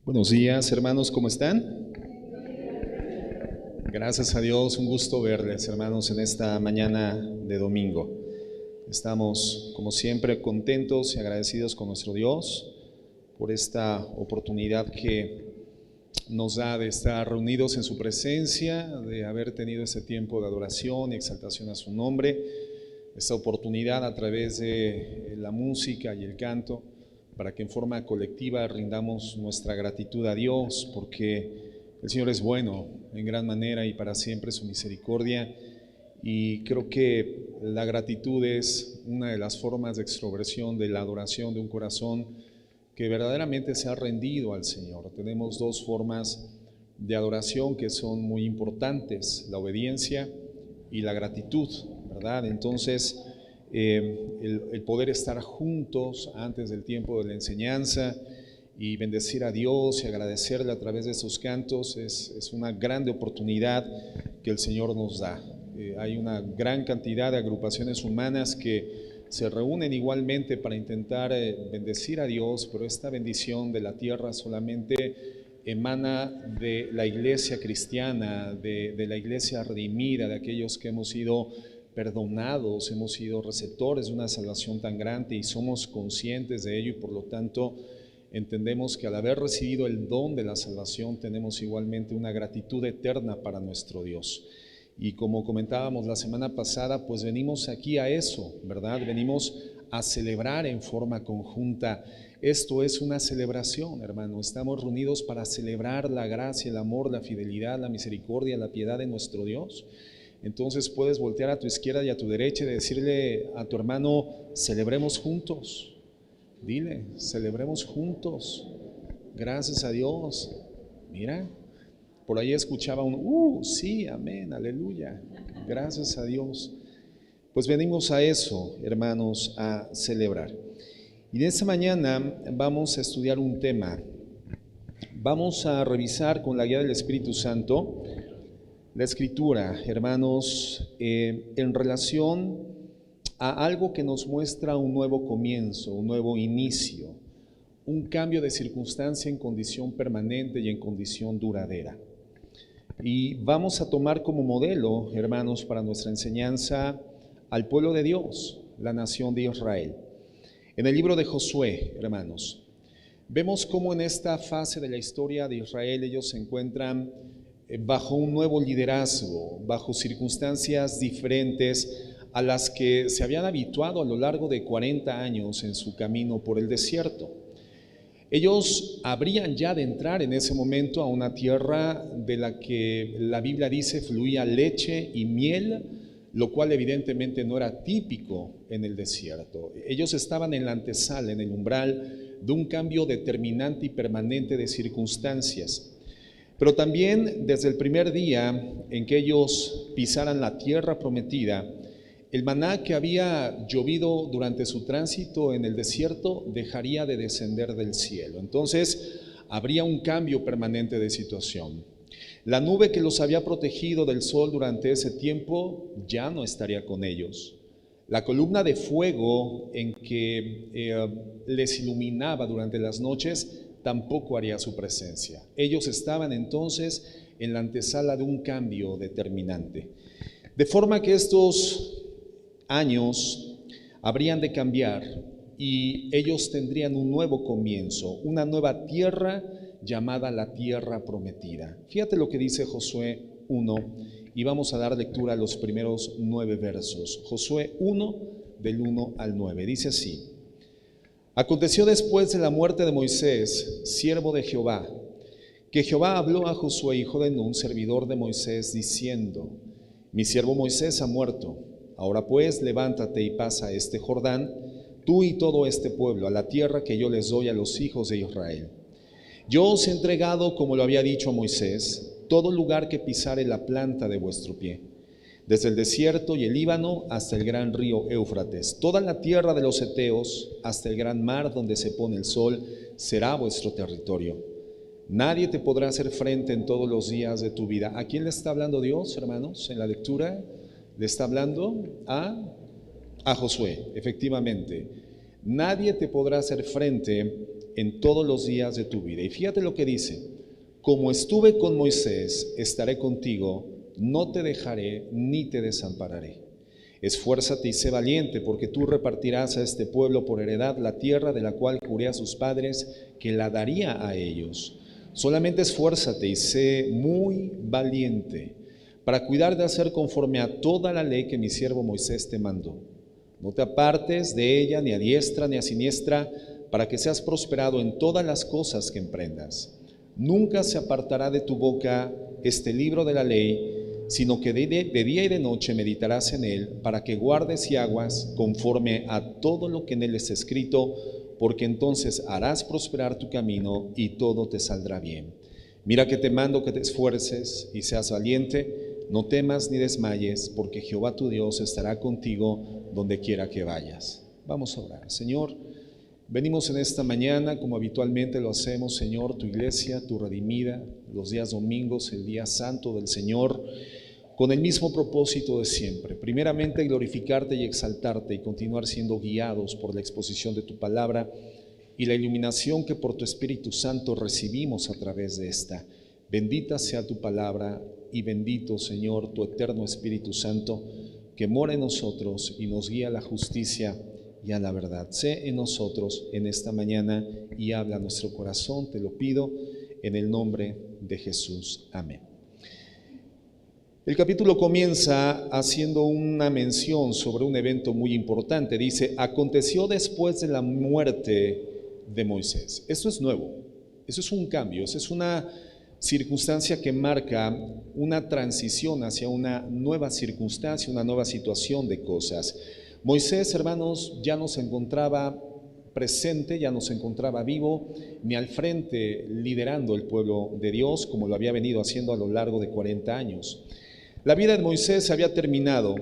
Buenos días, hermanos, ¿cómo están? Gracias a Dios, un gusto verles, hermanos, en esta mañana de domingo. Estamos, como siempre, contentos y agradecidos con nuestro Dios por esta oportunidad que nos da de estar reunidos en su presencia, de haber tenido ese tiempo de adoración y exaltación a su nombre, esta oportunidad a través de la música y el canto, para que en forma colectiva rindamos nuestra gratitud a Dios, porque el Señor es bueno en gran manera y para siempre su misericordia. Y creo que la gratitud es una de las formas de extroversión de la adoración de un corazón que verdaderamente se ha rendido al Señor. Tenemos dos formas de adoración que son muy importantes: la obediencia y la gratitud, ¿verdad? Entonces, el poder estar juntos antes del tiempo de la enseñanza y bendecir a Dios y agradecerle a través de sus cantos es una grande oportunidad que el Señor nos da. Hay una gran cantidad de agrupaciones humanas que se reúnen igualmente para intentar bendecir a Dios, pero esta bendición de la tierra solamente emana de la iglesia cristiana, de la iglesia redimida, de aquellos que hemos sido perdonados, hemos sido receptores de una salvación tan grande y somos conscientes de ello, y por lo tanto entendemos que al haber recibido el don de la salvación tenemos igualmente una gratitud eterna para nuestro Dios. Y como comentábamos la semana pasada, pues venimos aquí a eso, ¿verdad? Venimos a celebrar en forma conjunta. Esto es una celebración, hermano. Estamos reunidos para celebrar la gracia, el amor, la fidelidad, la misericordia, la piedad de nuestro Dios. Entonces puedes voltear a tu izquierda y a tu derecha y decirle a tu hermano: celebremos juntos. Dile: celebremos juntos. Gracias a Dios. Mira, por ahí escuchaba un sí, amén, aleluya. Gracias a Dios. Pues venimos a eso, hermanos, a celebrar. Y de esta mañana vamos a estudiar un tema. Vamos a revisar con la guía del Espíritu Santo la Escritura, hermanos, en relación a algo que nos muestra un nuevo comienzo, un nuevo inicio, un cambio de circunstancia en condición permanente y en condición duradera. Y vamos a tomar como modelo, hermanos, para nuestra enseñanza al pueblo de Dios, la nación de Israel. En el libro de Josué, hermanos, vemos cómo en esta fase de la historia de Israel ellos se encuentran bajo un nuevo liderazgo, bajo circunstancias diferentes a las que se habían habituado a lo largo de 40 años en su camino por el desierto. Ellos habrían ya de entrar en ese momento a una tierra de la que la Biblia dice fluía leche y miel, lo cual evidentemente no era típico en el desierto. Ellos estaban en la antesala, en el umbral de un cambio determinante y permanente de circunstancias. Pero también desde el primer día en que ellos pisaran la tierra prometida, el maná que había llovido durante su tránsito en el desierto dejaría de descender del cielo. Entonces habría un cambio permanente de situación. La nube que los había protegido del sol durante ese tiempo ya no estaría con ellos. La columna de fuego en que les iluminaba durante las noches tampoco haría su presencia. Ellos estaban entonces en la antesala de un cambio determinante. De forma que estos años habrían de cambiar y ellos tendrían un nuevo comienzo, una nueva tierra llamada la tierra prometida. Fíjate lo que dice Josué 1 y vamos a dar lectura a los primeros 9 versos. Josué 1, del 1 al 9, dice así: Aconteció después de la muerte de Moisés, siervo de Jehová, que Jehová habló a Josué, hijo de Nun, servidor de Moisés, diciendo: Mi siervo Moisés ha muerto. Ahora pues, levántate y pasa este Jordán, tú y todo este pueblo, a la tierra que yo les doy a los hijos de Israel. Yo os he entregado, como lo había dicho a Moisés, todo lugar que pisare la planta de vuestro pie, desde el desierto y el Líbano hasta el gran río Éufrates. Toda la tierra de los heteos hasta el gran mar donde se pone el sol será vuestro territorio. Nadie te podrá hacer frente en todos los días de tu vida. ¿A quién le está hablando Dios, hermanos? En la lectura le está hablando a Josué, efectivamente. Nadie te podrá hacer frente en todos los días de tu vida. Y fíjate lo que dice: como estuve con Moisés, estaré contigo, no te dejaré ni te desampararé. Esfuérzate y sé valiente, porque tú repartirás a este pueblo por heredad la tierra de la cual juré a sus padres que la daría a ellos. Solamente esfuérzate y sé muy valiente para cuidar de hacer conforme a toda la ley que mi siervo Moisés te mandó. No te apartes de ella ni a diestra ni a siniestra, para que seas prosperado en todas las cosas que emprendas. Nunca se apartará de tu boca este libro de la ley, sino que de día y de noche meditarás en él, para que guardes y hagas conforme a todo lo que en él está escrito, porque entonces harás prosperar tu camino y todo te saldrá bien. Mira que te mando que te esfuerces y seas valiente, no temas ni desmayes, porque Jehová tu Dios estará contigo donde quiera que vayas. Vamos a orar. Señor, venimos en esta mañana, como habitualmente lo hacemos, Señor, tu iglesia, tu redimida, los días domingos, el día santo del Señor, con el mismo propósito de siempre. Primeramente, glorificarte y exaltarte y continuar siendo guiados por la exposición de tu palabra y la iluminación que por tu Espíritu Santo recibimos a través de esta. Bendita sea tu palabra y bendito, Señor, tu eterno Espíritu Santo, que mora en nosotros y nos guía a la justicia y a la verdad. Sé en nosotros en esta mañana y habla a nuestro corazón, te lo pido en el nombre de Jesús. Amén. El capítulo comienza haciendo una mención sobre un evento muy importante. Dice: aconteció después de la muerte de Moisés. Esto es nuevo, eso es un cambio, eso es una circunstancia que marca una transición hacia una nueva circunstancia, una nueva situación de cosas. Moisés, hermanos, ya no se encontraba presente, ya no se encontraba vivo, ni al frente liderando el pueblo de Dios, como lo había venido haciendo a lo largo de 40 años. La vida de Moisés se había terminado,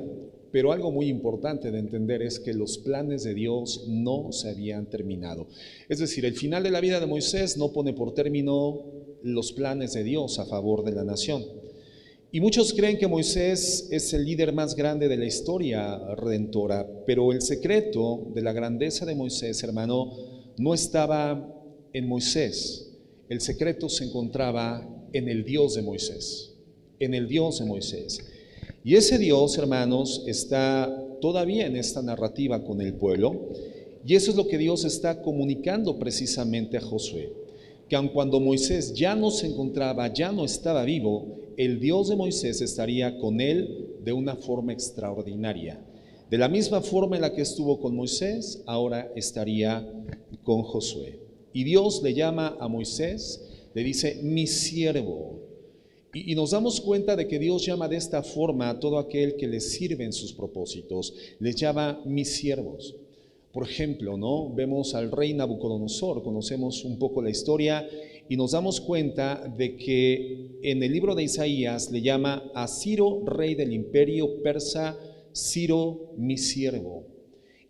pero algo muy importante de entender es que los planes de Dios no se habían terminado. Es decir, el final de la vida de Moisés no pone por término los planes de Dios a favor de la nación. Y muchos creen que Moisés es el líder más grande de la historia redentora, pero el secreto de la grandeza de Moisés, hermano, no estaba en Moisés. El secreto se encontraba en el Dios de Moisés, en el Dios de Moisés. Y ese Dios, hermanos, está todavía en esta narrativa con el pueblo, y eso es lo que Dios está comunicando precisamente a Josué, que aun cuando Moisés ya no se encontraba, ya no estaba vivo, el Dios de Moisés estaría con él de una forma extraordinaria. De la misma forma en la que estuvo con Moisés, ahora estaría con Josué. Y Dios le llama a Moisés, le dice: mi siervo. Y nos damos cuenta de que Dios llama de esta forma a todo aquel que le sirve en sus propósitos. Les llama mis siervos. Por ejemplo, ¿no? Vemos al rey Nabucodonosor, conocemos un poco la historia y nos damos cuenta de que en el libro de Isaías le llama a Ciro, rey del imperio persa, Ciro, mi siervo.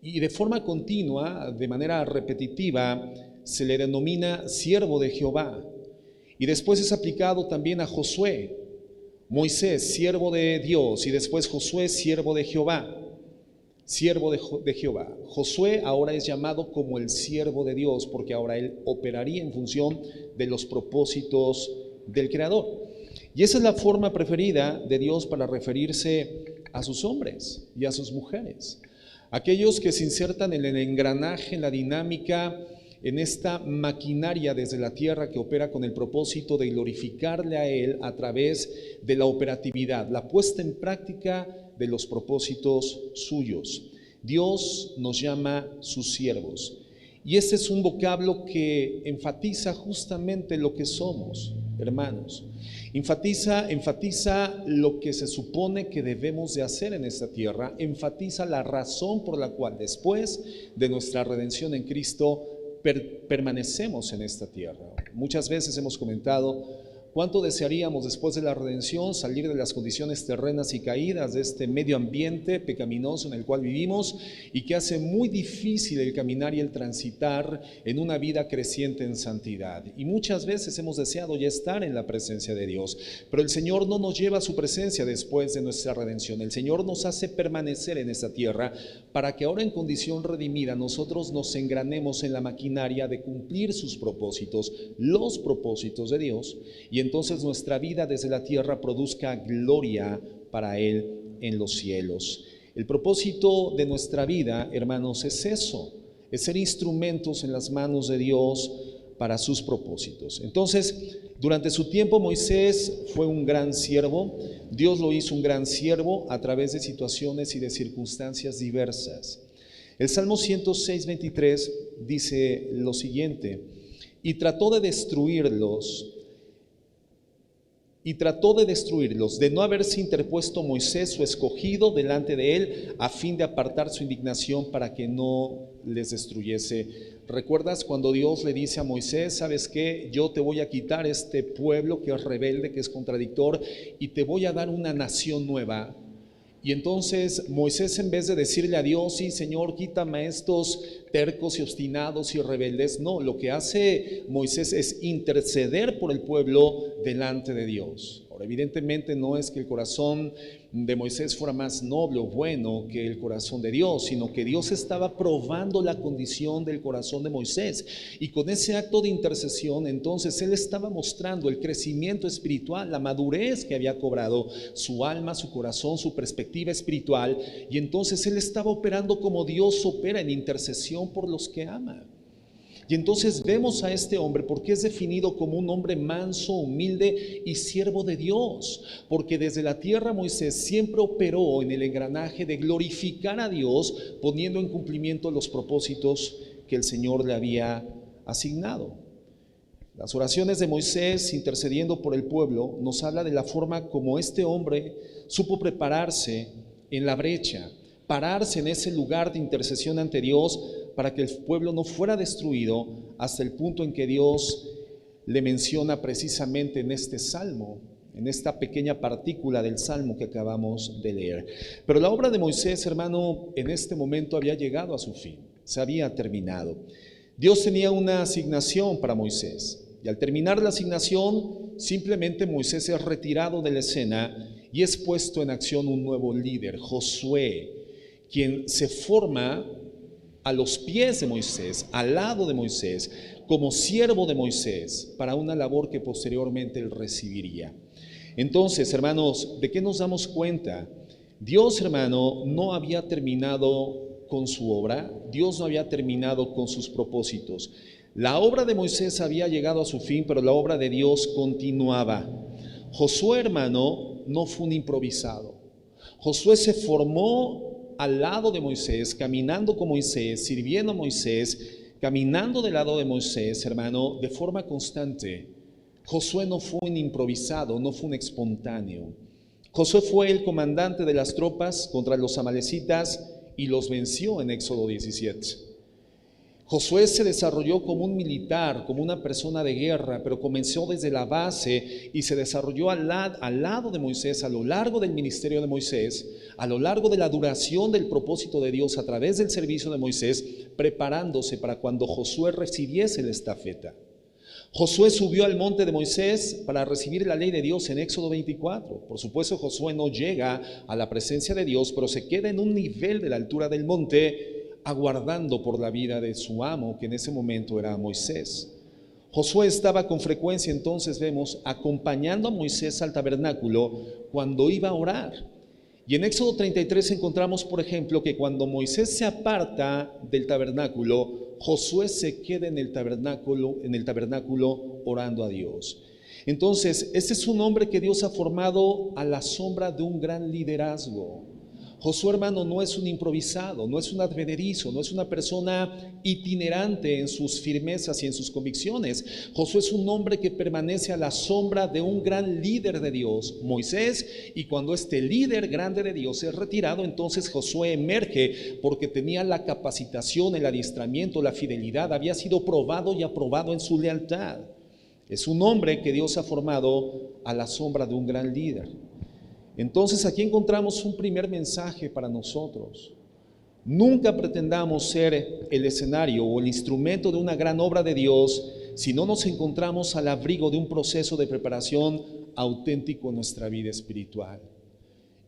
Y de forma continua, de manera repetitiva, se le denomina siervo de Jehová. Y después es aplicado también a Josué. Moisés, siervo de Dios, y después Josué, siervo de Jehová. Siervo de Jehová. Josué ahora es llamado como el siervo de Dios, porque ahora él operaría en función de los propósitos del Creador. Y esa es la forma preferida de Dios para referirse a sus hombres y a sus mujeres. Aquellos que se insertan en el engranaje, en la dinámica, en esta maquinaria desde la tierra que opera con el propósito de glorificarle a Él a través de la operatividad, la puesta en práctica de los propósitos suyos. Dios nos llama sus siervos. Y este es un vocablo que enfatiza justamente lo que somos, hermanos. Enfatiza lo que se supone que debemos de hacer en esta tierra, enfatiza la razón por la cual después de nuestra redención en Cristo permanecemos en esta tierra. Muchas veces hemos comentado ¿Cuánto desearíamos después de la redención salir de las condiciones terrenas y caídas de este medio ambiente pecaminoso en el cual vivimos y que hace muy difícil el caminar y el transitar en una vida creciente en santidad? Y muchas veces hemos deseado ya estar en la presencia de Dios, pero el Señor no nos lleva a su presencia después de nuestra redención. El Señor nos hace permanecer en esta tierra para que ahora en condición redimida nosotros nos engranemos en la maquinaria de cumplir sus propósitos, los propósitos de Dios, y entonces nuestra vida desde la tierra produzca gloria para Él en los cielos. El propósito de nuestra vida, hermanos, es eso, es ser instrumentos en las manos de Dios para sus propósitos. Entonces, durante su tiempo Moisés fue un gran siervo. Dios lo hizo un gran siervo a través de situaciones y de circunstancias diversas. El Salmo 106:23 dice lo siguiente: y trató de destruirlos, de no haberse interpuesto Moisés su escogido delante de él, a fin de apartar su indignación para que no les destruyese. ¿Recuerdas cuando Dios le dice a Moisés: sabes qué? Yo te voy a quitar este pueblo que es rebelde, que es contradictor, y te voy a dar una nación nueva? Y entonces Moisés, en vez de decirle a Dios: sí, Señor, quítame a estos tercos y obstinados y rebeldes, no, lo que hace Moisés es interceder por el pueblo delante de Dios. Ahora, evidentemente no es que el corazón de Moisés fuera más noble o bueno que el corazón de Dios, sino que Dios estaba probando la condición del corazón de Moisés, y con ese acto de intercesión entonces él estaba mostrando el crecimiento espiritual, la madurez que había cobrado su alma, su corazón, su perspectiva espiritual, y entonces él estaba operando como Dios opera, en intercesión por los que ama. Y entonces vemos a este hombre porque es definido como un hombre manso, humilde y siervo de Dios, porque desde la tierra Moisés siempre operó en el engranaje de glorificar a Dios, poniendo en cumplimiento los propósitos que el Señor le había asignado. Las oraciones de Moisés intercediendo por el pueblo nos habla de la forma como este hombre supo prepararse en la brecha, pararse en ese lugar de intercesión ante Dios para que el pueblo no fuera destruido, hasta el punto en que Dios le menciona precisamente en este salmo, en esta pequeña partícula del salmo que acabamos de leer. Pero la obra de Moisés, hermano, en este momento había llegado a su fin, se había terminado. Dios tenía una asignación para Moisés, y al terminar la asignación, simplemente Moisés es retirado de la escena y es puesto en acción un nuevo líder, Josué, quien se forma a los pies de Moisés, al lado de Moisés, como siervo de Moisés, para una labor que posteriormente él recibiría. Entonces, hermanos, ¿de qué nos damos cuenta? Dios, hermano, no había terminado con su obra, Dios no había terminado con sus propósitos. La obra de Moisés había llegado a su fin, pero la obra de Dios continuaba. Josué, hermano, no fue un improvisado. Josué se formó al lado de Moisés, caminando con Moisés, sirviendo a Moisés, caminando del lado de Moisés, hermano, de forma constante. Josué no fue un improvisado, no fue un espontáneo. Josué fue el comandante de las tropas contra los amalecitas y los venció en Éxodo 17. Josué se desarrolló como un militar, como una persona de guerra, pero comenzó desde la base y se desarrolló al lado de Moisés a lo largo del ministerio de Moisés, a lo largo de la duración del propósito de Dios a través del servicio de Moisés, preparándose para cuando Josué recibiese la estafeta. Josué subió al monte de Moisés para recibir la ley de Dios en Éxodo 24. Por supuesto, Josué no llega a la presencia de Dios, pero se queda en un nivel de la altura del monte, aguardando por la vida de su amo, que en ese momento era Moisés. Josué estaba con frecuencia, entonces vemos, acompañando a Moisés al tabernáculo cuando iba a orar. Y en Éxodo 33 encontramos, por ejemplo, que cuando Moisés se aparta del tabernáculo, Josué se queda en el tabernáculo orando a Dios. Entonces, ese es un hombre que Dios ha formado a la sombra de un gran liderazgo. Josué, hermano, no es un improvisado, no es un advenedizo, no es una persona itinerante en sus firmezas y en sus convicciones. Josué es un hombre que permanece a la sombra de un gran líder de Dios, Moisés, y cuando este líder grande de Dios es retirado, entonces Josué emerge porque tenía la capacitación, el adiestramiento, la fidelidad, había sido probado y aprobado en su lealtad. Es un hombre que Dios ha formado a la sombra de un gran líder. Entonces aquí encontramos un primer mensaje para nosotros. Nunca pretendamos ser el escenario o el instrumento de una gran obra de Dios si no nos encontramos al abrigo de un proceso de preparación auténtico en nuestra vida espiritual.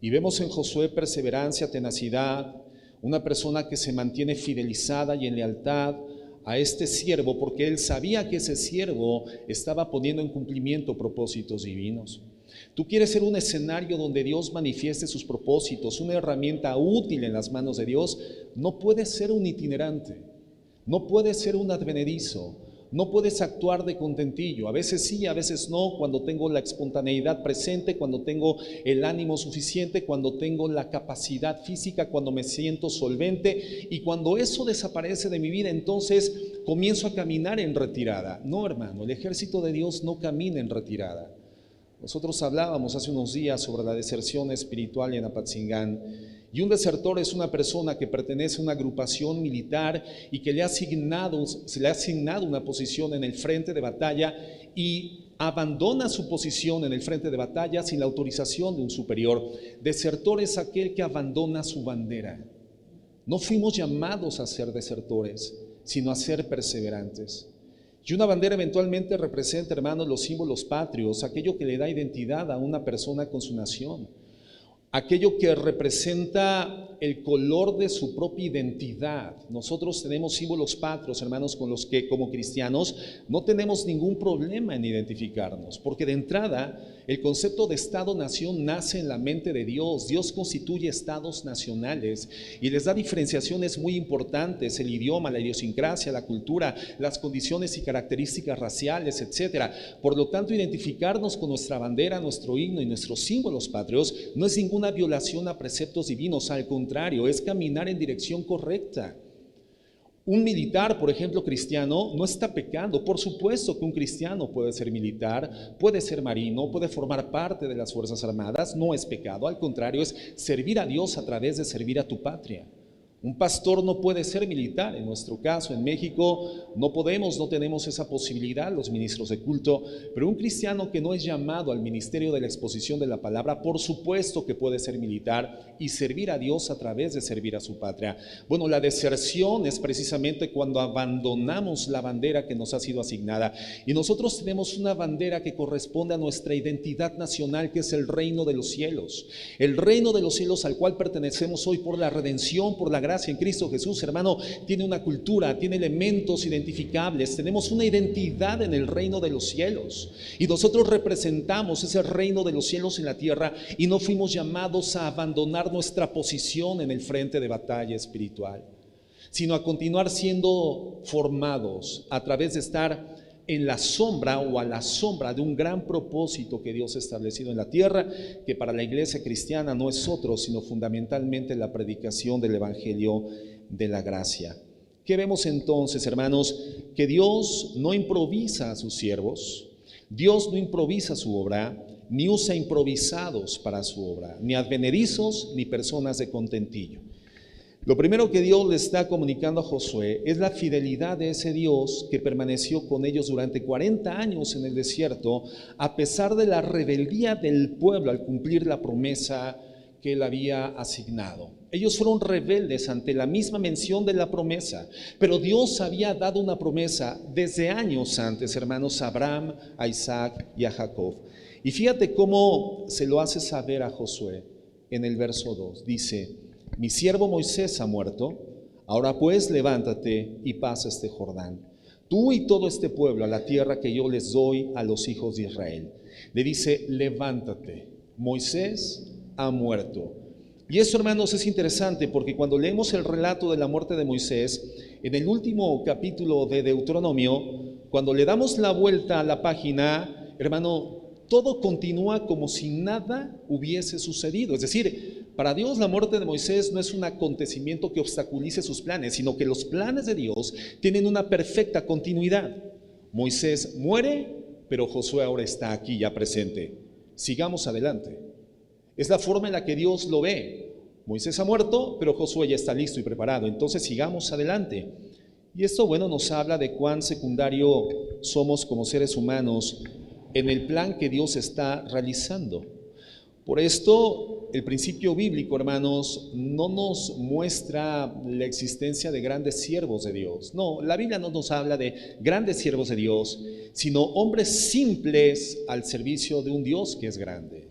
Y vemos en Josué perseverancia, tenacidad, una persona que se mantiene fidelizada y en lealtad a este siervo, porque él sabía que ese siervo estaba poniendo en cumplimiento propósitos divinos. Tú quieres ser un escenario donde Dios manifieste sus propósitos, una herramienta útil en las manos de Dios. No puedes ser un itinerante, no puedes ser un advenedizo, no puedes actuar de contentillo. A veces sí, a veces no, cuando tengo la espontaneidad presente, cuando tengo el ánimo suficiente, cuando tengo la capacidad física, cuando me siento solvente, y cuando eso desaparece de mi vida, entonces comienzo a caminar en retirada. No, hermano, el ejército de Dios no camina en retirada. Nosotros hablábamos hace unos días sobre la deserción espiritual en Apatzingán, y un desertor es una persona que pertenece a una agrupación militar y que se le ha asignado una posición en el frente de batalla y abandona su posición en el frente de batalla sin la autorización de un superior. Desertor es aquel que abandona su bandera. No fuimos llamados a ser desertores, sino a ser perseverantes. Y una bandera eventualmente representa, hermanos, los símbolos patrios, aquello que le da identidad a una persona con su nación, aquello que representa el color de su propia identidad. Nosotros tenemos símbolos patrios, hermanos, con los que como cristianos no tenemos ningún problema en identificarnos, porque de entrada el concepto de Estado-nación nace en la mente de Dios. Dios constituye estados nacionales y les da diferenciaciones muy importantes: el idioma, la idiosincrasia, la cultura, las condiciones y características raciales, etc. Por lo tanto, identificarnos con nuestra bandera, nuestro himno y nuestros símbolos patrios no es ninguna violación a preceptos divinos, al contrario, es caminar en dirección correcta. Un militar, por ejemplo, cristiano, no está pecando. Por supuesto que un cristiano puede ser militar, puede ser marino, puede formar parte de las Fuerzas Armadas, no es pecado, al contrario, es servir a Dios a través de servir a tu patria. Un pastor no puede ser militar. En nuestro caso, en México, no tenemos esa posibilidad los ministros de culto, pero un cristiano que no es llamado al ministerio de la exposición de la palabra, por supuesto que puede ser militar y servir a Dios a través de servir a su patria. Bueno, la deserción es precisamente cuando abandonamos la bandera que nos ha sido asignada, y nosotros tenemos una bandera que corresponde a nuestra identidad nacional, que es el reino de los cielos. El reino de los cielos al cual pertenecemos hoy por la redención, por la gracia en Cristo Jesús, hermano, tiene una cultura, tiene elementos identificables. Tenemos una identidad en el reino de los cielos y nosotros representamos ese reino de los cielos en la tierra, y no fuimos llamados a abandonar nuestra posición en el frente de batalla espiritual, sino a continuar siendo formados a través de estar en la sombra o a la sombra de un gran propósito que Dios ha establecido en la tierra, que para la iglesia cristiana no es otro, sino fundamentalmente la predicación del evangelio de la gracia. ¿Qué vemos entonces, hermanos? Que Dios no improvisa a sus siervos, Dios no improvisa su obra, ni usa improvisados para su obra, ni advenedizos, ni personas de contentillo. Lo primero que Dios le está comunicando a Josué es la fidelidad de ese Dios que permaneció con ellos durante 40 años en el desierto, a pesar de la rebeldía del pueblo al cumplir la promesa que él había asignado. Ellos fueron rebeldes ante la misma mención de la promesa, pero Dios había dado una promesa desde años antes, hermanos, a Abraham, a Isaac y a Jacob. Y fíjate cómo se lo hace saber a Josué en el verso 2. Dice: mi siervo Moisés ha muerto, ahora pues levántate y pasa este Jordán, tú y todo este pueblo, a la tierra que yo les doy a los hijos de Israel. Le dice: levántate, Moisés ha muerto. Y eso, hermanos, es interesante, porque cuando leemos el relato de la muerte de Moisés, en el último capítulo de Deuteronomio, cuando le damos la vuelta a la página, hermano, todo continúa como si nada hubiese sucedido. Es decir, para Dios la muerte de Moisés no es un acontecimiento que obstaculice sus planes, sino que los planes de Dios tienen una perfecta continuidad. Moisés muere, pero Josué ahora está aquí ya presente. Sigamos adelante. Es la forma en la que Dios lo ve. Moisés ha muerto, pero Josué ya está listo y preparado. Entonces sigamos adelante. Y esto, bueno, nos habla de cuán secundario somos como seres humanos en el plan que Dios está realizando. Por esto, el principio bíblico, hermanos, no nos muestra la existencia de grandes siervos de Dios. No, la Biblia no nos habla de grandes siervos de Dios, sino hombres simples al servicio de un Dios que es grande.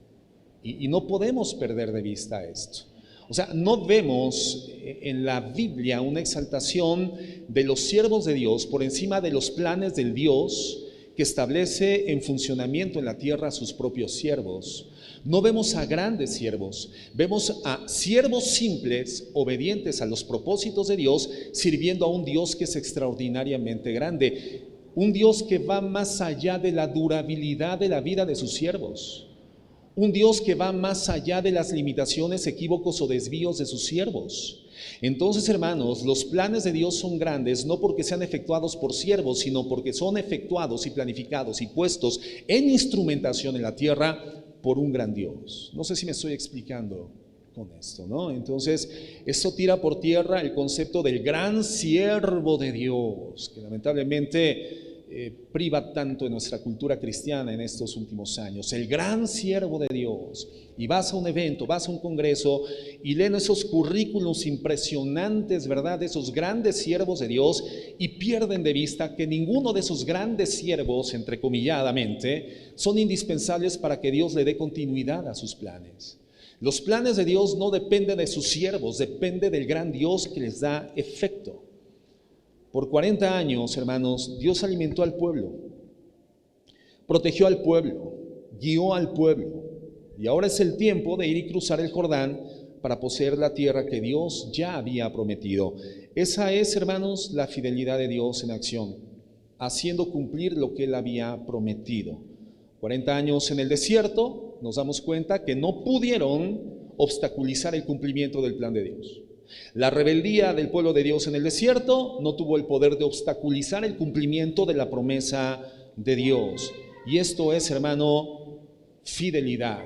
Y no podemos perder de vista esto. O sea, no vemos en la Biblia una exaltación de los siervos de Dios por encima de los planes del Dios que establece en funcionamiento en la tierra a sus propios siervos. No vemos a grandes siervos, vemos a siervos simples, obedientes a los propósitos de Dios, sirviendo a un Dios que es extraordinariamente grande, un Dios que va más allá de la durabilidad de la vida de sus siervos, un Dios que va más allá de las limitaciones, equívocos o desvíos de sus siervos. Entonces, hermanos, los planes de Dios son grandes no porque sean efectuados por siervos, sino porque son efectuados y planificados y puestos en instrumentación en la tierra por un gran Dios. No sé si me estoy explicando con esto, ¿no? Entonces, esto tira por tierra el concepto del gran siervo de Dios, que lamentablemente priva tanto en nuestra cultura cristiana en estos últimos años. El gran siervo de Dios. Y vas a un evento, vas a un congreso y leen esos currículos impresionantes, ¿verdad? De esos grandes siervos de Dios, y pierden de vista que ninguno de esos grandes siervos, entrecomilladamente, son indispensables para que Dios le dé continuidad a sus planes. Los planes de Dios no dependen de sus siervos, depende del gran Dios que les da efecto. Por 40 años, hermanos, Dios alimentó al pueblo, protegió al pueblo, guió al pueblo, y ahora es el tiempo de ir y cruzar el Jordán para poseer la tierra que Dios ya había prometido. Esa es, hermanos, la fidelidad de Dios en acción, haciendo cumplir lo que Él había prometido. 40 años en el desierto, nos damos cuenta que no pudieron obstaculizar el cumplimiento del plan de Dios. La rebeldía del pueblo de Dios en el desierto no tuvo el poder de obstaculizar el cumplimiento de la promesa de Dios. Y esto es, hermano, fidelidad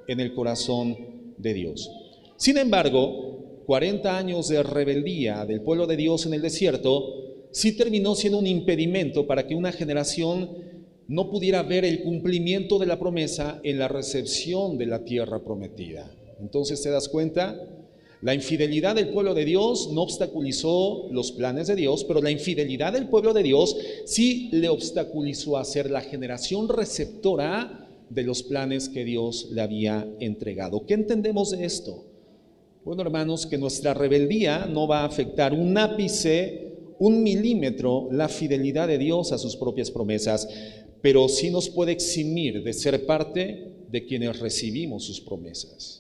en el corazón de Dios. Sin embargo, 40 años de rebeldía del pueblo de Dios en el desierto sí terminó siendo un impedimento para que una generación no pudiera ver el cumplimiento de la promesa en la recepción de la tierra prometida. Entonces, ¿te das cuenta? La infidelidad del pueblo de Dios no obstaculizó los planes de Dios, pero la infidelidad del pueblo de Dios sí le obstaculizó a ser la generación receptora de los planes que Dios le había entregado. ¿Qué entendemos de esto? Bueno, hermanos, que nuestra rebeldía no va a afectar un ápice, un milímetro, la fidelidad de Dios a sus propias promesas, pero sí nos puede eximir de ser parte de quienes recibimos sus promesas.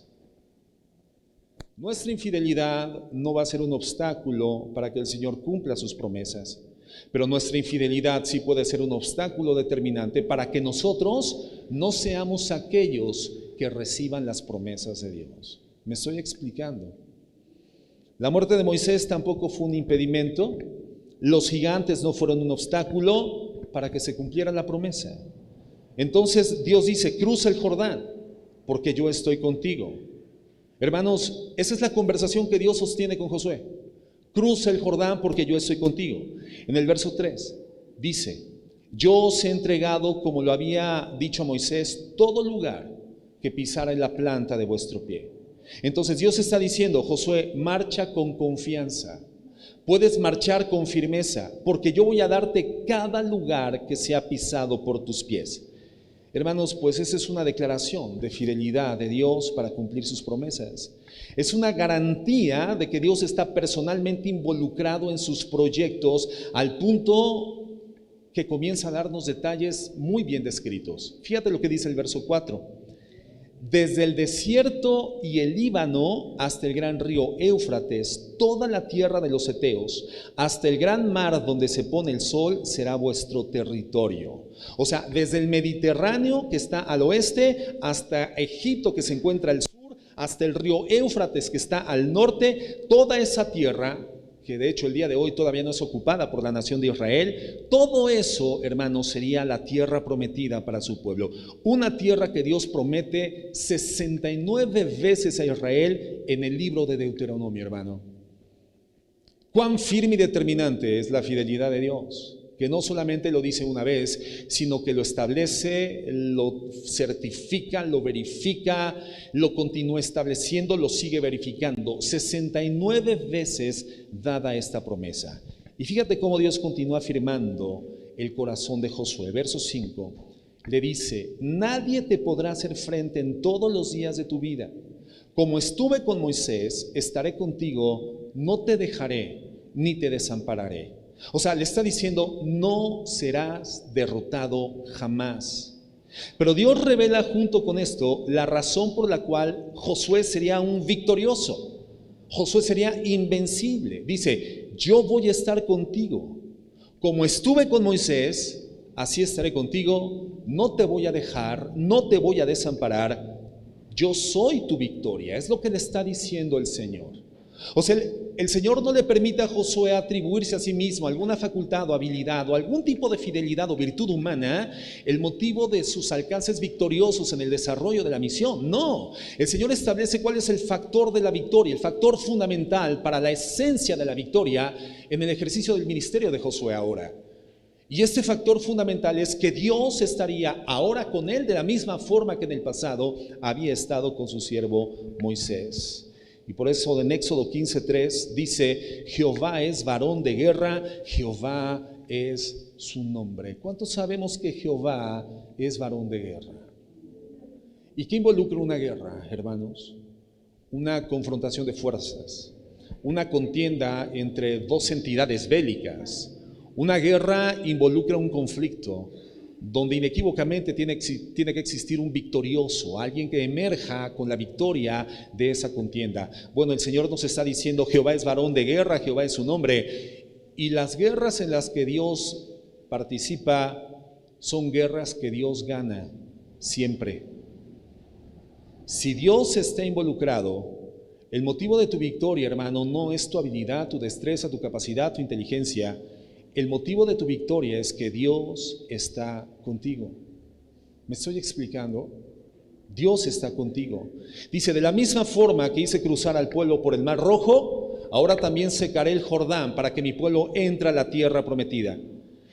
Nuestra infidelidad no va a ser un obstáculo para que el Señor cumpla sus promesas, pero nuestra infidelidad sí puede ser un obstáculo determinante para que nosotros no seamos aquellos que reciban las promesas de Dios. ¿Me estoy explicando? La muerte de Moisés tampoco fue un impedimento, los gigantes no fueron un obstáculo para que se cumpliera la promesa. Entonces Dios dice: cruza el Jordán, porque yo estoy contigo. Hermanos, esa es la conversación que Dios sostiene con Josué. Cruza el Jordán porque yo estoy contigo. En el verso 3 dice: yo os he entregado, como lo había dicho a Moisés, todo lugar que pisara en la planta de vuestro pie. Entonces Dios está diciendo: Josué, marcha con confianza. Puedes marchar con firmeza, porque yo voy a darte cada lugar que sea pisado por tus pies. Hermanos, pues esa es una declaración de fidelidad de Dios para cumplir sus promesas. Es una garantía de que Dios está personalmente involucrado en sus proyectos, al punto que comienza a darnos detalles muy bien descritos. Fíjate lo que dice el verso 4. Desde el desierto y el Líbano hasta el gran río Éufrates, toda la tierra de los heteos, hasta el gran mar donde se pone el sol, será vuestro territorio. O sea, desde el Mediterráneo, que está al oeste, hasta Egipto, que se encuentra al sur, hasta el río Éufrates, que está al norte, toda esa tierra, que de hecho el día de hoy todavía no es ocupada por la nación de Israel, todo eso, hermanos, sería la tierra prometida para su pueblo. Una tierra que Dios promete 69 veces a Israel en el libro de Deuteronomio, hermano. Cuán firme y determinante es la fidelidad de Dios, que no solamente lo dice una vez, sino que lo establece, lo certifica, lo verifica, lo continúa estableciendo, lo sigue verificando. 69 veces dada esta promesa. Y fíjate cómo Dios continúa afirmando el corazón de Josué. Verso 5, le dice: nadie te podrá hacer frente en todos los días de tu vida. Como estuve con Moisés, estaré contigo, no te dejaré ni te desampararé. O sea, le está diciendo: no serás derrotado jamás. Pero Dios revela junto con esto la razón por la cual Josué sería un victorioso. Josué sería invencible. Dice: yo voy a estar contigo. Como estuve con Moisés, así estaré contigo. No te voy a dejar, no te voy a desamparar. Yo soy tu victoria. Es lo que le está diciendo el Señor. O sea, el Señor no le permite a Josué atribuirse a sí mismo alguna facultad o habilidad o algún tipo de fidelidad o virtud humana, el motivo de sus alcances victoriosos en el desarrollo de la misión. No, el Señor establece cuál es el factor de la victoria, el factor fundamental para la esencia de la victoria en el ejercicio del ministerio de Josué ahora. Y este factor fundamental es que Dios estaría ahora con él de la misma forma que en el pasado había estado con su siervo Moisés. Y por eso en Éxodo 15:3 dice: Jehová es varón de guerra, Jehová es su nombre. ¿Cuántos sabemos que Jehová es varón de guerra? ¿Y qué involucra una guerra, hermanos? Una confrontación de fuerzas, una contienda entre dos entidades bélicas. Una guerra involucra un conflicto donde inequívocamente tiene que existir un victorioso, alguien que emerja con la victoria de esa contienda. Bueno, el Señor nos está diciendo: Jehová es varón de guerra, Jehová es su nombre. Y las guerras en las que Dios participa son guerras que Dios gana siempre. Si Dios está involucrado, el motivo de tu victoria, hermano, no es tu habilidad, tu destreza, tu capacidad, tu inteligencia. El motivo de tu victoria es que Dios está contigo. ¿Me estoy explicando? Dios está contigo. Dice: de la misma forma que hice cruzar al pueblo por el Mar Rojo, ahora también secaré el Jordán para que mi pueblo entre a la tierra prometida.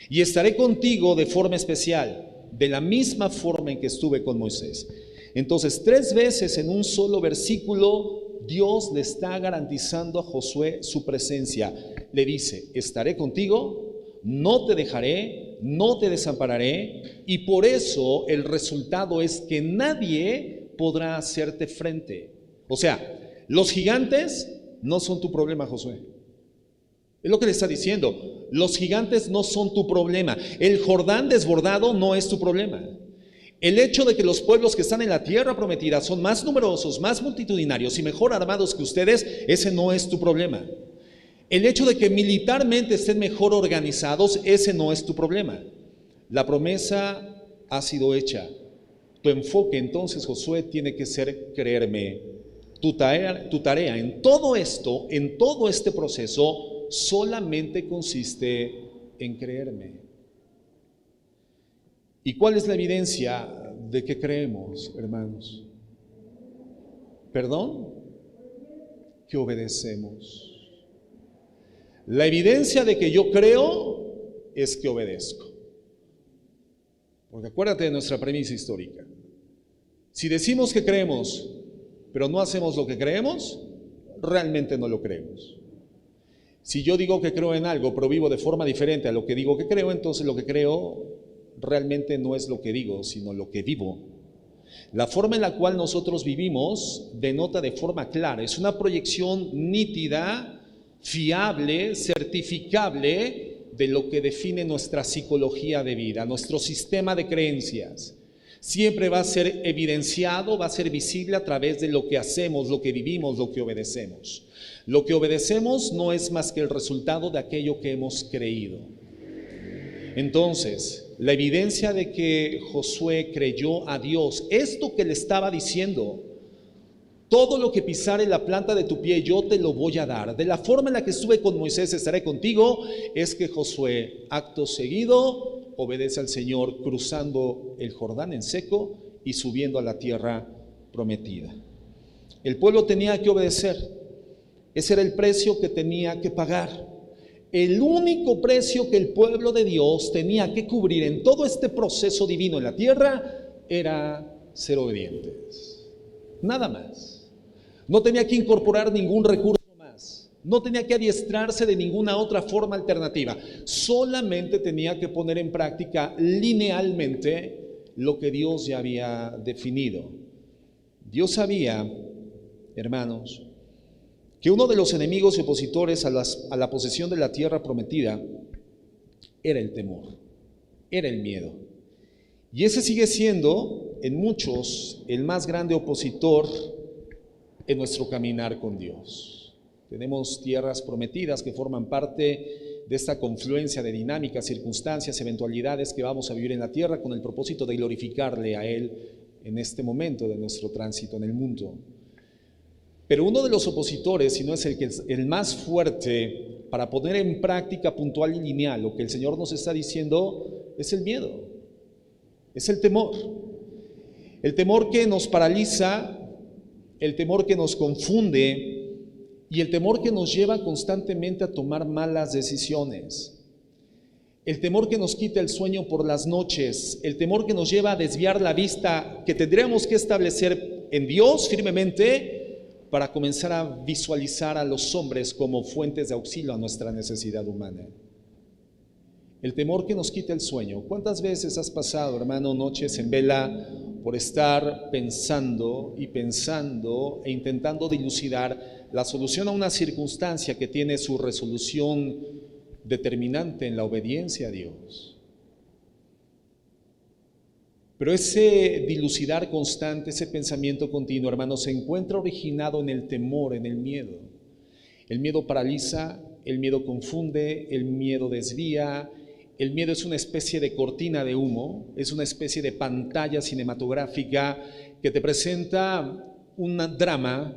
Y estaré contigo de forma especial, de la misma forma en que estuve con Moisés. Entonces, 3 veces en un solo versículo, Dios le está garantizando a Josué su presencia. Le dice: estaré contigo, no te dejaré, no te desampararé, y por eso el resultado es que nadie podrá hacerte frente. O sea, los gigantes no son tu problema, Josué. Es lo que le está diciendo. Los gigantes no son tu problema. El Jordán desbordado no es tu problema. El hecho de que los pueblos que están en la tierra prometida son más numerosos, más multitudinarios y mejor armados que ustedes, ese no es tu problema. El hecho de que militarmente estén mejor organizados, ese no es tu problema. La promesa ha sido hecha. Tu enfoque entonces, Josué, tiene que ser creerme. Tu tarea en todo esto, en todo este proceso, solamente consiste en creerme. ¿Y cuál es la evidencia de que creemos, hermanos? ¿Perdón? Que obedecemos. La evidencia de que yo creo es que obedezco. Porque acuérdate de nuestra premisa histórica. Si decimos que creemos, pero no hacemos lo que creemos, realmente no lo creemos. Si yo digo que creo en algo, pero vivo de forma diferente a lo que digo que creo, entonces lo que creo realmente no es lo que digo, sino lo que vivo. La forma en la cual nosotros vivimos denota de forma clara, es una proyección nítida, fiable, certificable de lo que define nuestra psicología de vida, nuestro sistema de creencias. Siempre va a ser evidenciado, va a ser visible a través de lo que hacemos, lo que vivimos, lo que obedecemos. Lo que obedecemos no es más que el resultado de aquello que hemos creído. Entonces, la evidencia de que Josué creyó a Dios, esto que le estaba diciendo: todo lo que pisare la planta de tu pie yo te lo voy a dar. De la forma en la que estuve con Moisés estaré contigo. Es que Josué, acto seguido, obedece al Señor, cruzando el Jordán en seco y subiendo a la tierra prometida. El pueblo tenía que obedecer. Ese era el precio que tenía que pagar. El único precio que el pueblo de Dios tenía que cubrir en todo este proceso divino en la tierra era ser obedientes. Nada más. No tenía que incorporar ningún recurso más. No tenía que adiestrarse de ninguna otra forma alternativa. Solamente tenía que poner en práctica linealmente lo que Dios ya había definido. Dios sabía, hermanos, que uno de los enemigos y opositores a la posesión de la tierra prometida era el temor, era el miedo. Y ese sigue siendo, en muchos, el más grande opositor en nuestro caminar con Dios. Tenemos tierras prometidas que forman parte de esta confluencia de dinámicas, circunstancias, eventualidades que vamos a vivir en la tierra con el propósito de glorificarle a Él en este momento de nuestro tránsito en el mundo. Pero uno de los opositores, si no es el más fuerte para poner en práctica puntual y lineal lo que el Señor nos está diciendo, es el miedo, es el temor. El temor que nos paraliza, el temor que nos confunde y el temor que nos lleva constantemente a tomar malas decisiones. El temor que nos quita el sueño por las noches, el temor que nos lleva a desviar la vista que tendríamos que establecer en Dios firmemente para comenzar a visualizar a los hombres como fuentes de auxilio a nuestra necesidad humana. El temor que nos quita el sueño. ¿Cuántas veces has pasado, hermano, noches en vela por estar pensando y pensando e intentando dilucidar la solución a una circunstancia que tiene su resolución determinante en la obediencia a Dios? Pero ese dilucidar constante, ese pensamiento continuo, hermano, se encuentra originado en el temor, en el miedo. El miedo paraliza, el miedo confunde, el miedo desvía. El miedo es una especie de cortina de humo, es una especie de pantalla cinematográfica que te presenta un drama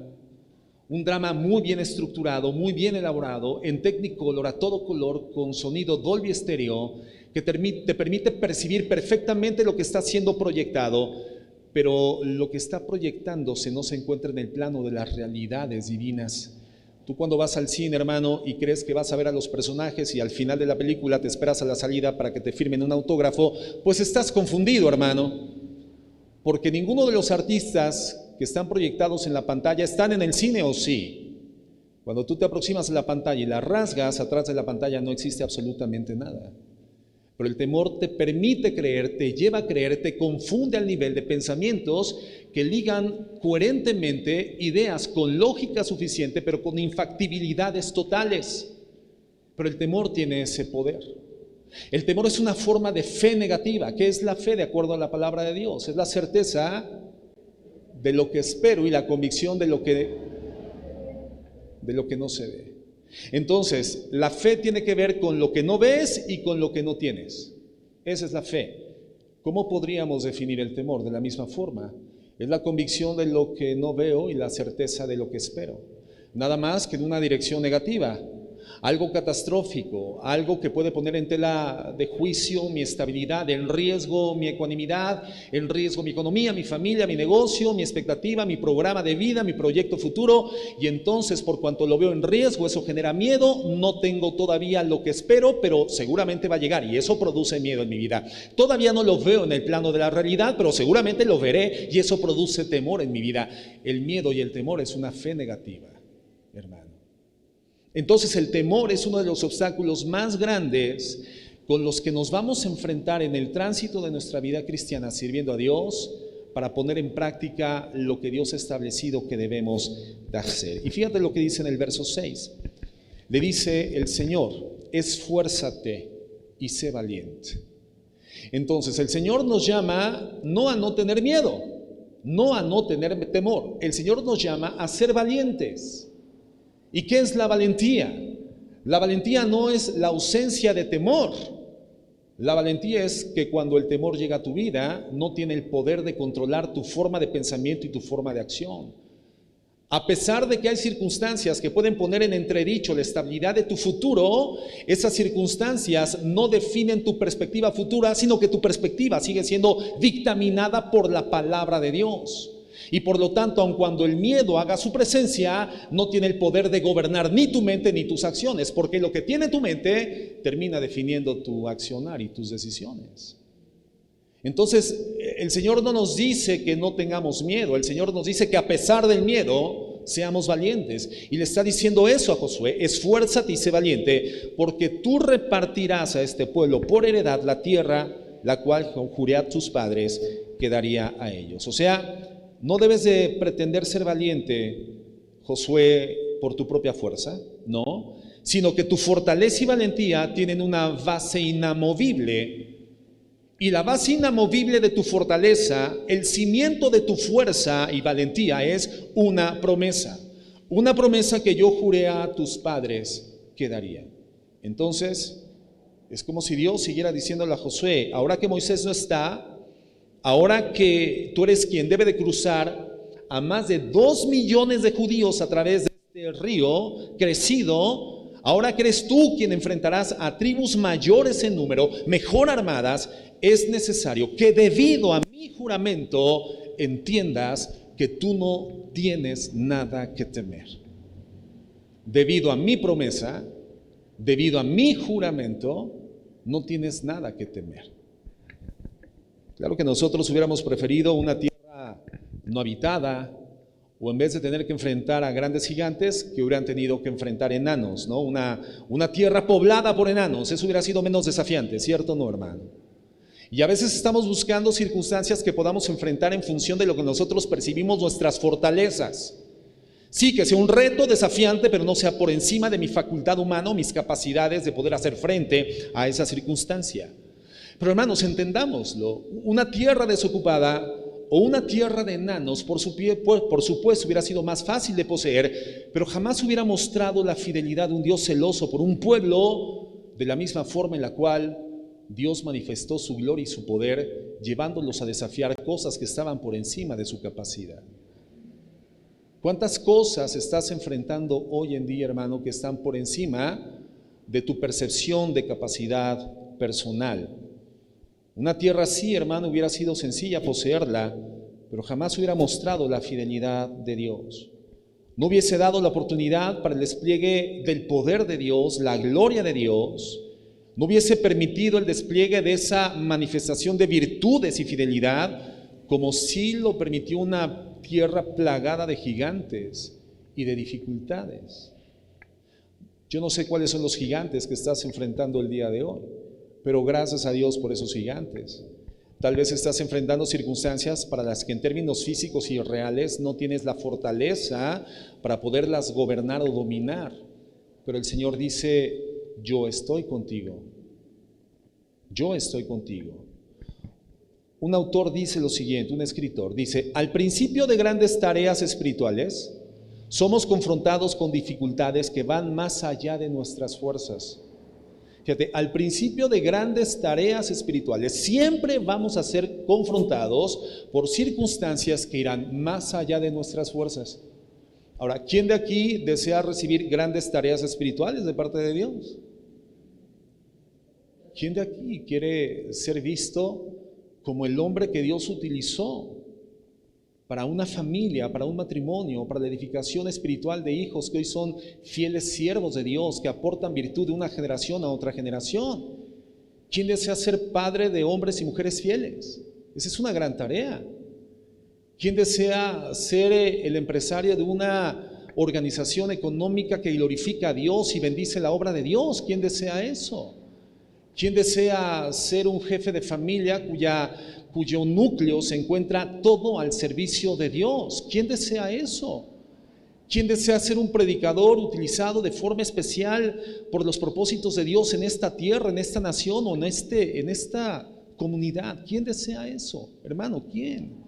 muy bien estructurado, muy bien elaborado, en Technicolor a todo color, con sonido Dolby Stereo, que te permite percibir perfectamente lo que está siendo proyectado, pero lo que está proyectándose no se encuentra en el plano de las realidades divinas. Tú cuando vas al cine, hermano, y crees que vas a ver a los personajes y al final de la película te esperas a la salida para que te firmen un autógrafo, pues estás confundido, hermano, porque ninguno de los artistas que están proyectados en la pantalla están en el cine, ¿o sí? Cuando tú te aproximas a la pantalla y la rasgas, atrás de la pantalla no existe absolutamente nada. Pero el temor te permite creer, te lleva a creer, te confunde al nivel de pensamientos que ligan coherentemente ideas con lógica suficiente, pero con infactibilidades totales. Pero el temor tiene ese poder. El temor es una forma de fe negativa. ¿Qué es la fe de acuerdo a la palabra de Dios? Es la certeza de lo que espero y la convicción de lo que no se ve. Entonces, la fe tiene que ver con lo que no ves y con lo que no tienes. Esa es la fe. ¿Cómo podríamos definir el temor? De la misma forma, es la convicción de lo que no veo y la certeza de lo que espero. Nada más que en una dirección negativa, algo catastrófico, algo que puede poner en tela de juicio mi estabilidad, en riesgo mi ecuanimidad, en riesgo mi economía, mi familia, mi negocio, mi expectativa, mi programa de vida, mi proyecto futuro. Y entonces, por cuanto lo veo en riesgo, eso genera miedo. No tengo todavía lo que espero, pero seguramente va a llegar, y eso produce miedo en mi vida. Todavía no lo veo en el plano de la realidad, pero seguramente lo veré, y eso produce temor en mi vida. El miedo y el temor es una fe negativa, hermano. Entonces el temor es uno de los obstáculos más grandes con los que nos vamos a enfrentar en el tránsito de nuestra vida cristiana, sirviendo a Dios para poner en práctica lo que Dios ha establecido que debemos de hacer. Y fíjate lo que dice en el verso 6. Le dice el Señor: esfuérzate y sé valiente. Entonces el Señor nos llama no a no tener miedo, no a no tener temor. El Señor nos llama a ser valientes. ¿Y qué es la valentía? La valentía no es la ausencia de temor. La valentía es que cuando el temor llega a tu vida, no tiene el poder de controlar tu forma de pensamiento y tu forma de acción. A pesar de que hay circunstancias que pueden poner en entredicho la estabilidad de tu futuro, esas circunstancias no definen tu perspectiva futura, sino que tu perspectiva sigue siendo dictaminada por la palabra de Dios. Y por lo tanto, aun cuando el miedo haga su presencia, no tiene el poder de gobernar ni tu mente ni tus acciones, porque lo que tiene tu mente termina definiendo tu accionar y tus decisiones. Entonces, el Señor no nos dice que no tengamos miedo, el Señor nos dice que a pesar del miedo, seamos valientes. Y le está diciendo eso a Josué: esfuérzate y sé valiente, porque tú repartirás a este pueblo por heredad la tierra, la cual juré a tus padres que daría a ellos. O sea, no debes de pretender ser valiente, Josué, por tu propia fuerza, no, sino que tu fortaleza y valentía tienen una base inamovible. Y la base inamovible de tu fortaleza, el cimiento de tu fuerza y valentía es una promesa que yo juré a tus padres que daría. Entonces, es como si Dios siguiera diciéndole a Josué: ahora que Moisés no está, ahora que tú eres quien debe de cruzar a más de 2 millones de judíos a través de este río crecido, ahora que eres tú quien enfrentarás a tribus mayores en número, mejor armadas, es necesario que debido a mi juramento entiendas que tú no tienes nada que temer. Debido a mi promesa, debido a mi juramento, no tienes nada que temer. Claro que nosotros hubiéramos preferido una tierra no habitada, o en vez de tener que enfrentar a grandes gigantes, que hubieran tenido que enfrentar enanos, ¿no? Una tierra poblada por enanos. Eso hubiera sido menos desafiante, ¿cierto o no, hermano? Y a veces estamos buscando circunstancias que podamos enfrentar en función de lo que nosotros percibimos nuestras fortalezas. Sí, que sea un reto desafiante, pero no sea por encima de mi facultad humana o mis capacidades de poder hacer frente a esa circunstancia. Pero hermanos, entendámoslo, una tierra desocupada o una tierra de enanos, por supuesto, hubiera sido más fácil de poseer, pero jamás hubiera mostrado la fidelidad de un Dios celoso por un pueblo de la misma forma en la cual Dios manifestó su gloria y su poder, llevándolos a desafiar cosas que estaban por encima de su capacidad. ¿Cuántas cosas estás enfrentando hoy en día, hermano, que están por encima de tu percepción de capacidad personal? Una tierra así, hermano, hubiera sido sencilla poseerla, pero jamás hubiera mostrado la fidelidad de Dios. No hubiese dado la oportunidad para el despliegue del poder de Dios, la gloria de Dios. No hubiese permitido el despliegue de esa manifestación de virtudes y fidelidad, como sí lo permitió una tierra plagada de gigantes y de dificultades. Yo no sé cuáles son los gigantes que estás enfrentando el día de hoy, pero gracias a Dios por esos gigantes. Tal vez estás enfrentando circunstancias para las que en términos físicos y reales no tienes la fortaleza para poderlas gobernar o dominar, pero el Señor dice: yo estoy contigo, yo estoy contigo. Un autor dice lo siguiente, un escritor dice: al principio de grandes tareas espirituales, somos confrontados con dificultades que van más allá de nuestras fuerzas. Fíjate, al principio de grandes tareas espirituales siempre vamos a ser confrontados por circunstancias que irán más allá de nuestras fuerzas. Ahora, ¿quién de aquí desea recibir grandes tareas espirituales de parte de Dios? ¿Quién de aquí quiere ser visto como el hombre que Dios utilizó para una familia, para un matrimonio, para la edificación espiritual de hijos que hoy son fieles siervos de Dios, que aportan virtud de una generación a otra generación? ¿Quién desea ser padre de hombres y mujeres fieles? Esa es una gran tarea. ¿Quién desea ser el empresario de una organización económica que glorifica a Dios y bendice la obra de Dios? ¿Quién desea eso? ¿Quién desea ser un jefe de familia cuyo núcleo se encuentra todo al servicio de Dios? ¿Quién desea eso? ¿Quién desea ser un predicador utilizado de forma especial por los propósitos de Dios en esta tierra, en esta nación o en esta comunidad? ¿Quién desea eso? Hermano, ¿quién?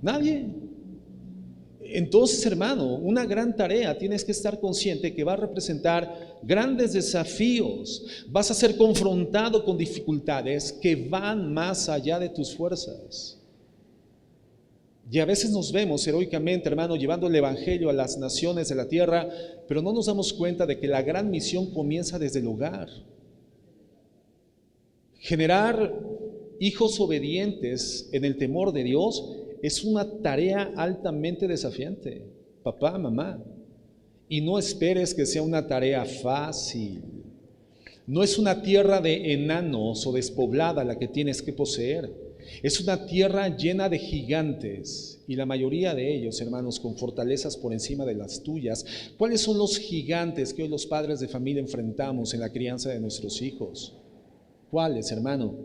Nadie. Entonces, hermano, una gran tarea, tienes que estar consciente que va a representar grandes desafíos. Vas a ser confrontado con dificultades que van más allá de tus fuerzas. Y a veces nos vemos heroicamente, hermano, llevando el evangelio a las naciones de la tierra, pero no nos damos cuenta de que la gran misión comienza desde el hogar. Generar hijos obedientes en el temor de Dios es una tarea altamente desafiante, papá, mamá. Y no esperes que sea una tarea fácil. No es una tierra de enanos o despoblada la que tienes que poseer. Es una tierra llena de gigantes, y la mayoría de ellos, hermanos, con fortalezas por encima de las tuyas. ¿Cuáles son los gigantes que hoy los padres de familia enfrentamos en la crianza de nuestros hijos? ¿Cuáles, hermano?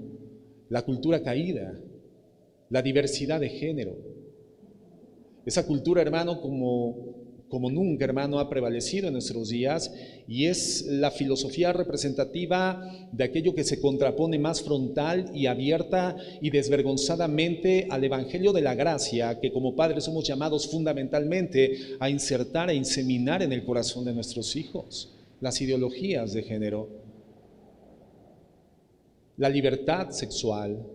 La cultura caída, la diversidad de género. Esa cultura, hermano, como nunca, hermano, ha prevalecido en nuestros días, y es la filosofía representativa de aquello que se contrapone más frontal y abierta y desvergonzadamente al Evangelio de la gracia, que como padres somos llamados fundamentalmente a insertar e inseminar en el corazón de nuestros hijos: las ideologías de género, la libertad sexual,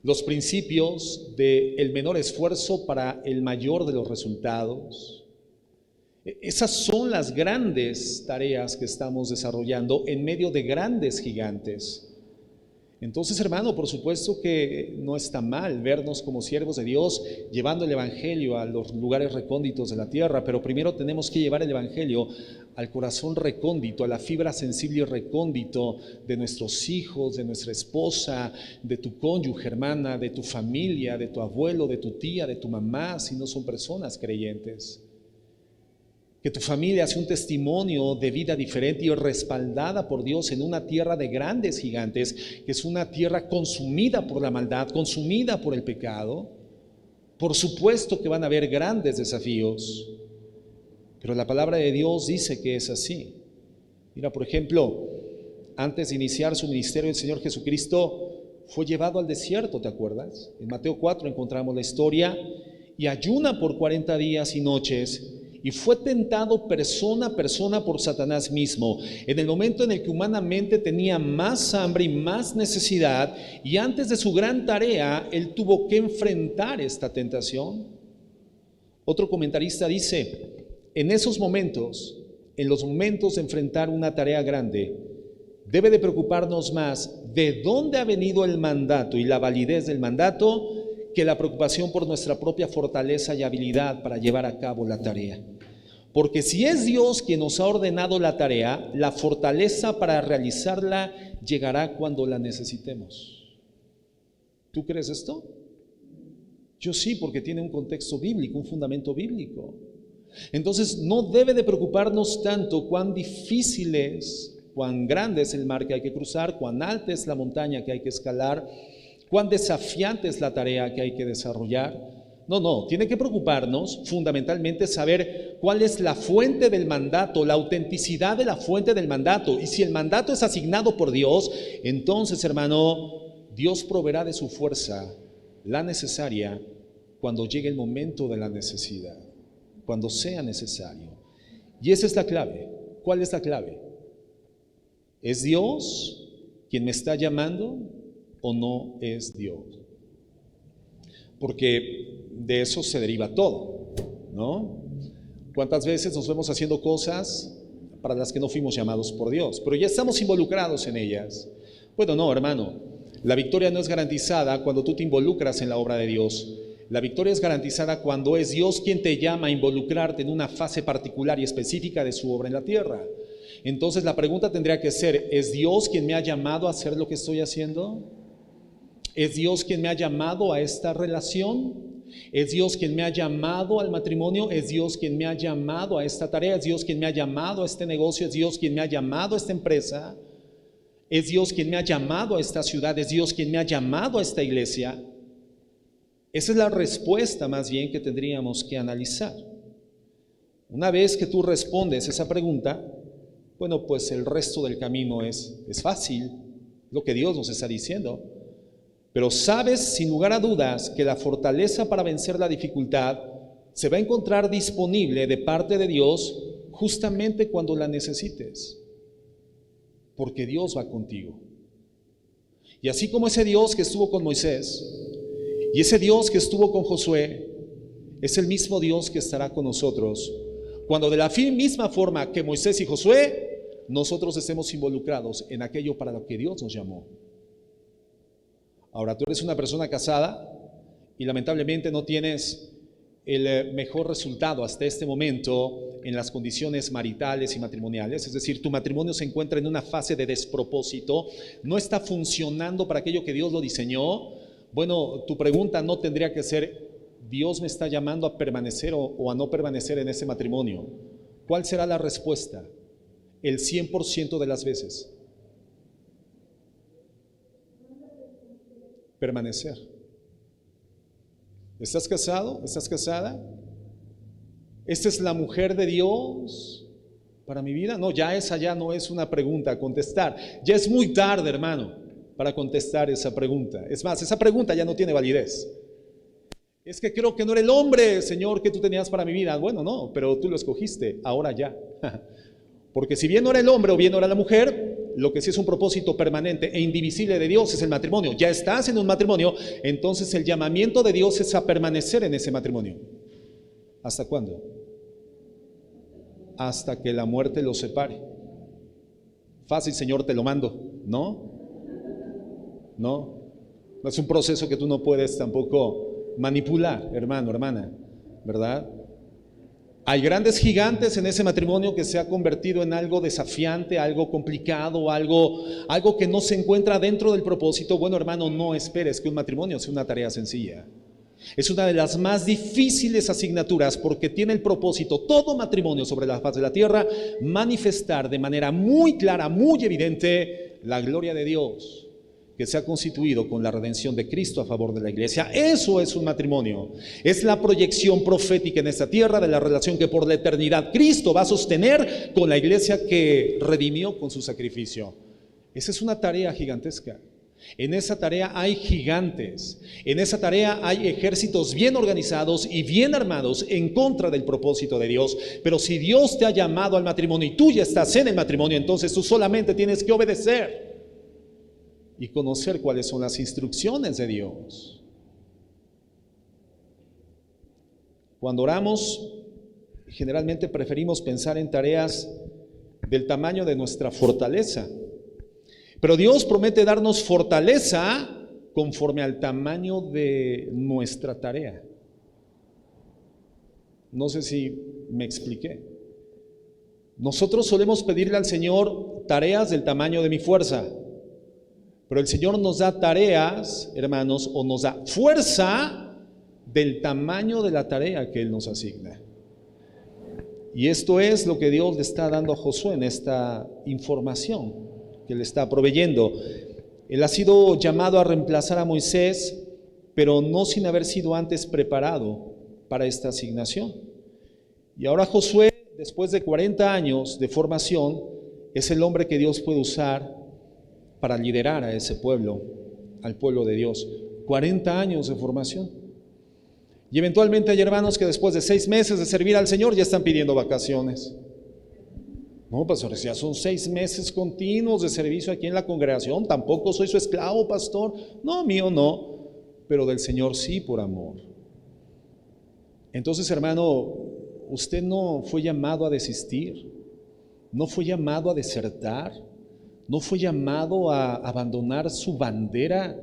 los principios del menor esfuerzo para el mayor de los resultados. Esas son las grandes tareas que estamos desarrollando en medio de grandes gigantes. Entonces, hermano, por supuesto que no está mal vernos como siervos de Dios llevando el Evangelio a los lugares recónditos de la tierra, pero primero tenemos que llevar el Evangelio al corazón recóndito, a la fibra sensible y recóndito de nuestros hijos, de nuestra esposa, de tu cónyuge, hermana, de tu familia, de tu abuelo, de tu tía, de tu mamá, si no son personas creyentes. Que tu familia sea un testimonio de vida diferente y respaldada por Dios en una tierra de grandes gigantes, que es una tierra consumida por la maldad, consumida por el pecado. Por supuesto que van a haber grandes desafíos, pero la palabra de Dios dice que es así. Mira, por ejemplo, antes de iniciar su ministerio, el Señor Jesucristo fue llevado al desierto, ¿te acuerdas? En Mateo 4 encontramos la historia, y ayuna por 40 días y noches, y fue tentado persona a persona por Satanás mismo, en el momento en el que humanamente tenía más hambre y más necesidad, y antes de su gran tarea, él tuvo que enfrentar esta tentación. Otro comentarista dice: en esos momentos, en los momentos de enfrentar una tarea grande, debe de preocuparnos más de dónde ha venido el mandato y la validez del mandato, que la preocupación por nuestra propia fortaleza y habilidad para llevar a cabo la tarea. Porque si es Dios quien nos ha ordenado la tarea, la fortaleza para realizarla llegará cuando la necesitemos. ¿Tú crees esto? Yo sí, porque tiene un contexto bíblico, un fundamento bíblico. Entonces no debe de preocuparnos tanto cuán difícil es, cuán grande es el mar que hay que cruzar, cuán alta es la montaña que hay que escalar, cuán desafiante es la tarea que hay que desarrollar. No, tiene que preocuparnos fundamentalmente saber cuál es la fuente del mandato, la autenticidad de la fuente del mandato. Y si el mandato es asignado por Dios, entonces, hermano, Dios proveerá de su fuerza la necesaria cuando llegue el momento de la necesidad, cuando sea necesario. Y esa es la clave. ¿Cuál es la clave? ¿Es Dios quien me está llamando o no es Dios? Porque de eso se deriva todo, ¿no? ¿Cuántas veces nos vemos haciendo cosas para las que no fuimos llamados por Dios, pero ya estamos involucrados en ellas? Bueno, no, hermano, la victoria no es garantizada cuando tú te involucras en la obra de Dios. La victoria es garantizada cuando es Dios quien te llama a involucrarte en una fase particular y específica de su obra en la tierra. Entonces la pregunta tendría que ser: ¿es Dios quien me ha llamado a hacer lo que estoy haciendo? ¿Es Dios quien me ha llamado a esta relación? ¿Es Dios quien me ha llamado al matrimonio? ¿Es Dios quien me ha llamado a esta tarea? ¿Es Dios quien me ha llamado a este negocio? ¿Es Dios quien me ha llamado a esta empresa? ¿Es Dios quien me ha llamado a esta ciudad? ¿Es Dios quien me ha llamado a esta iglesia? Esa es la respuesta más bien que tendríamos que analizar. Una vez que tú respondes esa pregunta, bueno, pues el resto del camino es fácil, lo que Dios nos está diciendo. Pero sabes sin lugar a dudas que la fortaleza para vencer la dificultad se va a encontrar disponible de parte de Dios justamente cuando la necesites, porque Dios va contigo. Y así como ese Dios que estuvo con Moisés y ese Dios que estuvo con Josué, es el mismo Dios que estará con nosotros cuando de la misma forma que Moisés y Josué, nosotros estemos involucrados en aquello para lo que Dios nos llamó. Ahora, tú eres una persona casada, y lamentablemente no tienes el mejor resultado hasta este momento en las condiciones maritales y matrimoniales, es decir, tu matrimonio se encuentra en una fase de despropósito, no está funcionando para aquello que Dios lo diseñó, bueno, tu pregunta no tendría que ser, ¿Dios me está llamando a permanecer o a no permanecer en ese matrimonio? ¿Cuál será la respuesta? El 100% de las veces. Permanecer. ¿Estás casado? ¿Estás casada? ¿Esta es la mujer de Dios para mi vida? No, esa ya no es una pregunta a contestar. Ya es muy tarde, hermano, para contestar esa pregunta. Es más, esa pregunta ya no tiene validez. Es que creo que no era el hombre, Señor, que tú tenías para mi vida. Bueno, no, pero tú lo escogiste, ahora ya. Porque si bien no era el hombre o bien no era la mujer, lo que sí es un propósito permanente e indivisible de Dios es el matrimonio. Ya estás en un matrimonio, entonces el llamamiento de Dios es a permanecer en ese matrimonio. ¿Hasta cuándo? Hasta que la muerte los separe. Fácil, Señor, te lo mando. No es un proceso que tú no puedes tampoco manipular, hermano, hermana, ¿verdad? Hay grandes gigantes en ese matrimonio que se ha convertido en algo desafiante, algo complicado, algo que no se encuentra dentro del propósito. Bueno, hermano, no esperes que un matrimonio sea una tarea sencilla. Es una de las más difíciles asignaturas porque tiene el propósito, todo matrimonio sobre la faz de la tierra, manifestar de manera muy clara, muy evidente, la gloria de Dios que se ha constituido con la redención de Cristo a favor de la iglesia. Eso es un matrimonio. Es la proyección profética en esta tierra de la relación que por la eternidad Cristo va a sostener con la iglesia que redimió con su sacrificio. Esa es una tarea gigantesca. En esa tarea hay gigantes. En esa tarea hay ejércitos bien organizados y bien armados en contra del propósito de Dios. Pero si Dios te ha llamado al matrimonio y tú ya estás en el matrimonio, entonces tú solamente tienes que obedecer y conocer cuáles son las instrucciones de Dios. Cuando oramos, generalmente preferimos pensar en tareas del tamaño de nuestra fortaleza. Pero Dios promete darnos fortaleza conforme al tamaño de nuestra tarea. No sé si me expliqué. Nosotros solemos pedirle al Señor tareas del tamaño de mi fuerza. Pero el Señor nos da tareas, hermanos, o nos da fuerza del tamaño de la tarea que Él nos asigna. Y esto es lo que Dios le está dando a Josué en esta información que le está proveyendo. Él ha sido llamado a reemplazar a Moisés, pero no sin haber sido antes preparado para esta asignación. Y ahora Josué, después de 40 años de formación, es el hombre que Dios puede usar para liderar a ese pueblo, al pueblo de Dios. 40 años de formación. Y eventualmente hay hermanos que después de 6 meses de servir al Señor ya están pidiendo vacaciones. No, pastor, ya son 6 meses continuos de servicio aquí en la congregación. Tampoco soy su esclavo, pastor. No, mío no, pero del Señor sí, por amor. Entonces, hermano, usted no fue llamado a desistir, no fue llamado a desertar, no fue llamado a abandonar su bandera.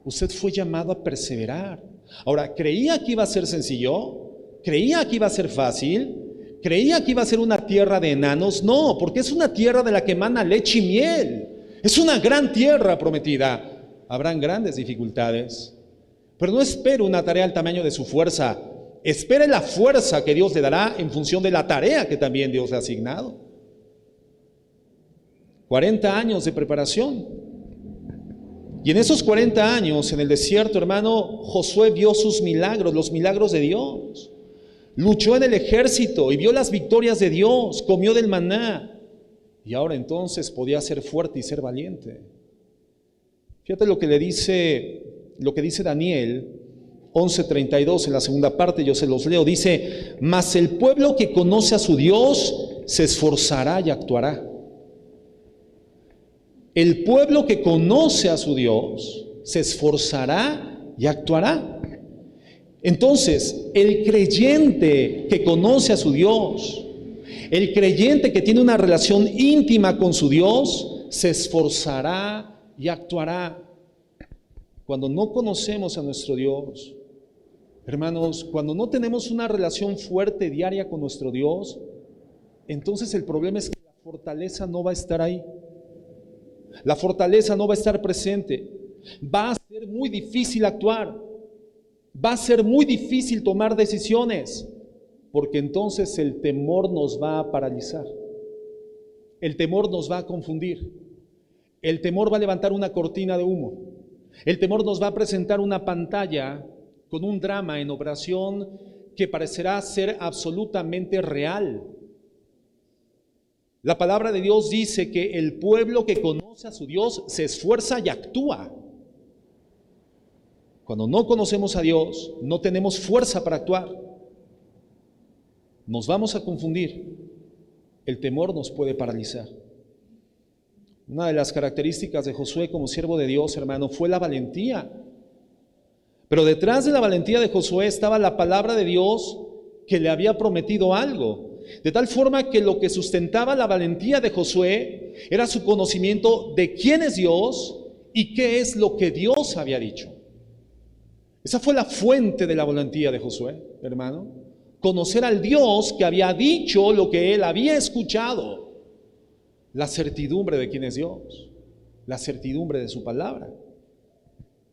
Usted fue llamado a perseverar. Ahora, ¿creía que iba a ser sencillo? ¿Creía que iba a ser fácil? ¿Creía que iba a ser una tierra de enanos? No, porque es una tierra de la que emana leche y miel. Es una gran tierra prometida. Habrán grandes dificultades, pero no espere una tarea al tamaño de su fuerza. Espere la fuerza que Dios le dará en función de la tarea que también Dios le ha asignado. 40 años de preparación. Y en esos 40 años en el desierto, hermano, Josué vio sus milagros, los milagros de Dios. Luchó en el ejército y vio las victorias de Dios, comió del maná. Y ahora entonces podía ser fuerte y ser valiente. Fíjate lo que dice Daniel 11:32 en la segunda parte, yo se los leo. Dice: mas el pueblo que conoce a su Dios se esforzará y actuará. El pueblo que conoce a su Dios se esforzará y actuará. Entonces, el creyente que conoce a su Dios, el creyente que tiene una relación íntima con su Dios, se esforzará y actuará. cuando no conocemos a nuestro Dios, hermanos, cuando no tenemos una relación fuerte diaria con nuestro Dios, entonces el problema es que la fortaleza no va a estar ahí. La fortaleza no va a estar presente. Va a ser muy difícil actuar. Va a ser muy difícil tomar decisiones, porque entonces el temor nos va a paralizar. El temor nos va a confundir. El temor va a levantar una cortina de humo. El temor nos va a presentar una pantalla con un drama en operación que parecerá ser absolutamente real. La palabra de Dios dice que el pueblo que conoce a su Dios se esfuerza y actúa. Cuando no conocemos a Dios, no tenemos fuerza para actuar. Nos vamos a confundir. El temor nos puede paralizar. Una de las características de Josué como siervo de Dios, hermano, fue la valentía. Pero detrás de la valentía de Josué estaba la palabra de Dios que le había prometido algo. De tal forma que lo que sustentaba la valentía de Josué era su conocimiento de quién es Dios y qué es lo que Dios había dicho. Esa fue la fuente de la valentía de Josué, hermano. Conocer al Dios que había dicho lo que él había escuchado. La certidumbre de quién es Dios, la certidumbre de su palabra.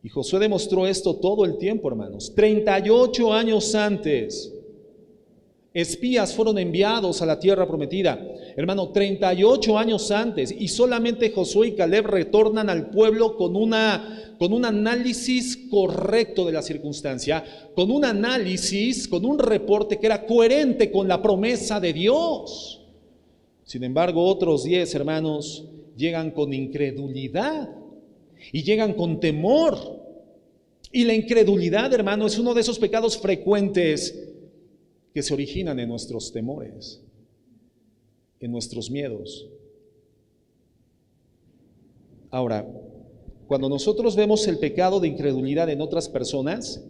Y Josué demostró esto todo el tiempo, hermanos. 38 años antes, espías fueron enviados a la tierra prometida. Hermano, 38 años antes, y solamente Josué y Caleb retornan al pueblo con un análisis correcto de la circunstancia, con un análisis, con un reporte que era coherente con la promesa de Dios. Sin embargo, otros 10 hermanos llegan con incredulidad y llegan con temor. Y la incredulidad, hermano, es uno de esos pecados frecuentes que se originan en nuestros temores, en nuestros miedos. Ahora, cuando nosotros vemos el pecado de incredulidad en otras personas,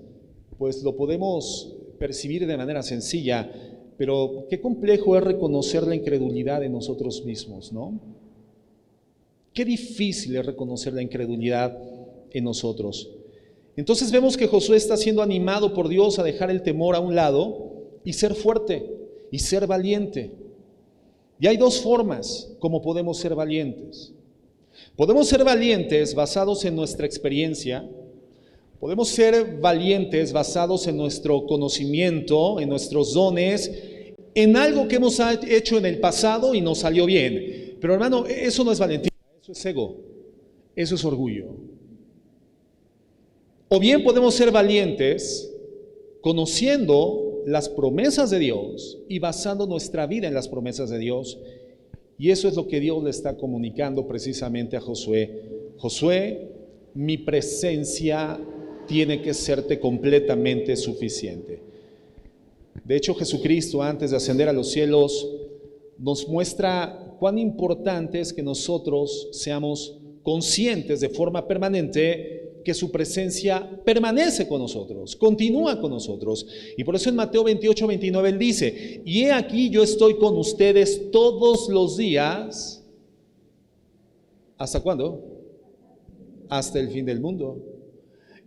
pues lo podemos percibir de manera sencilla, pero qué complejo es reconocer la incredulidad en nosotros mismos, ¿no? Qué difícil es reconocer la incredulidad en nosotros. Entonces vemos que Josué está siendo animado por Dios a dejar el temor a un lado y ser fuerte y ser valiente. Y hay dos formas como podemos ser valientes. Podemos ser valientes basados en nuestra experiencia. Podemos ser valientes basados en nuestro conocimiento, en nuestros dones, en algo que hemos hecho en el pasado y nos salió bien. Pero hermano, eso no es valentía, eso es ego, eso es orgullo. O bien podemos ser valientes conociendo las promesas de Dios y basando nuestra vida en las promesas de Dios. Y eso es lo que Dios le está comunicando precisamente a Josué. Josué, mi presencia tiene que serte completamente suficiente. De hecho, Jesucristo, antes de ascender a los cielos, nos muestra cuán importante es que nosotros seamos conscientes de forma permanente que su presencia permanece con nosotros, continúa con nosotros. Y por eso en Mateo 28, 29 él dice: y he aquí yo estoy con ustedes todos los días. ¿Hasta cuándo? Hasta el fin del mundo.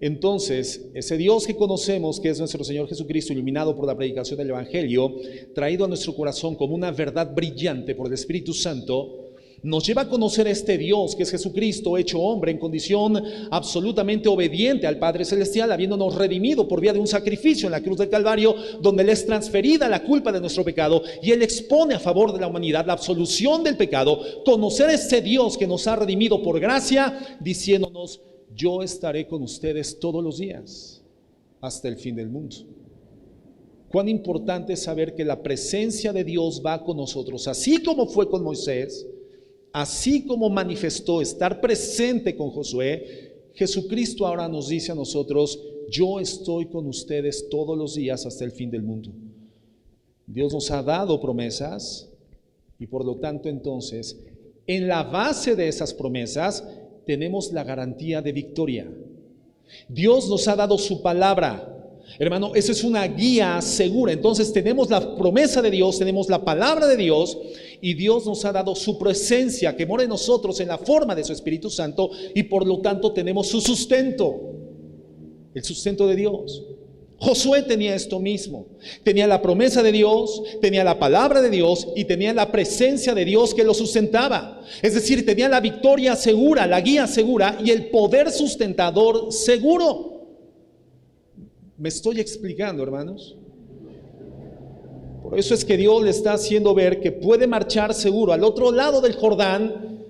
Entonces, ese Dios que conocemos, que es nuestro Señor Jesucristo, iluminado por la predicación del Evangelio, traído a nuestro corazón como una verdad brillante por el Espíritu Santo, nos lleva a conocer a este Dios que es Jesucristo, hecho hombre en condición absolutamente obediente al Padre Celestial, habiéndonos redimido por vía de un sacrificio en la cruz del Calvario, donde le es transferida la culpa de nuestro pecado y Él expone a favor de la humanidad la absolución del pecado. Conocer a este Dios que nos ha redimido por gracia, diciéndonos: yo estaré con ustedes todos los días hasta el fin del mundo. Cuán importante es saber que la presencia de Dios va con nosotros, así como fue con Moisés, así como manifestó estar presente con Josué. Jesucristo ahora nos dice a nosotros: yo estoy con ustedes todos los días hasta el fin del mundo. Dios nos ha dado promesas y por lo tanto entonces, en la base de esas promesas tenemos la garantía de victoria. Dios nos ha dado su palabra. Hermano, esa es una guía segura. Entonces tenemos la promesa de Dios, tenemos la palabra de Dios, y Dios nos ha dado su presencia que mora en nosotros en la forma de su Espíritu Santo, y por lo tanto tenemos su sustento. el sustento de Dios. Josué tenía esto mismo, tenía la promesa de Dios, tenía la palabra de Dios y tenía la presencia de Dios que lo sustentaba. Es decir, tenía la victoria segura, la guía segura y el poder sustentador seguro. ¿Me estoy explicando, hermanos? Por eso es que Dios le está haciendo ver que puede marchar seguro al otro lado del Jordán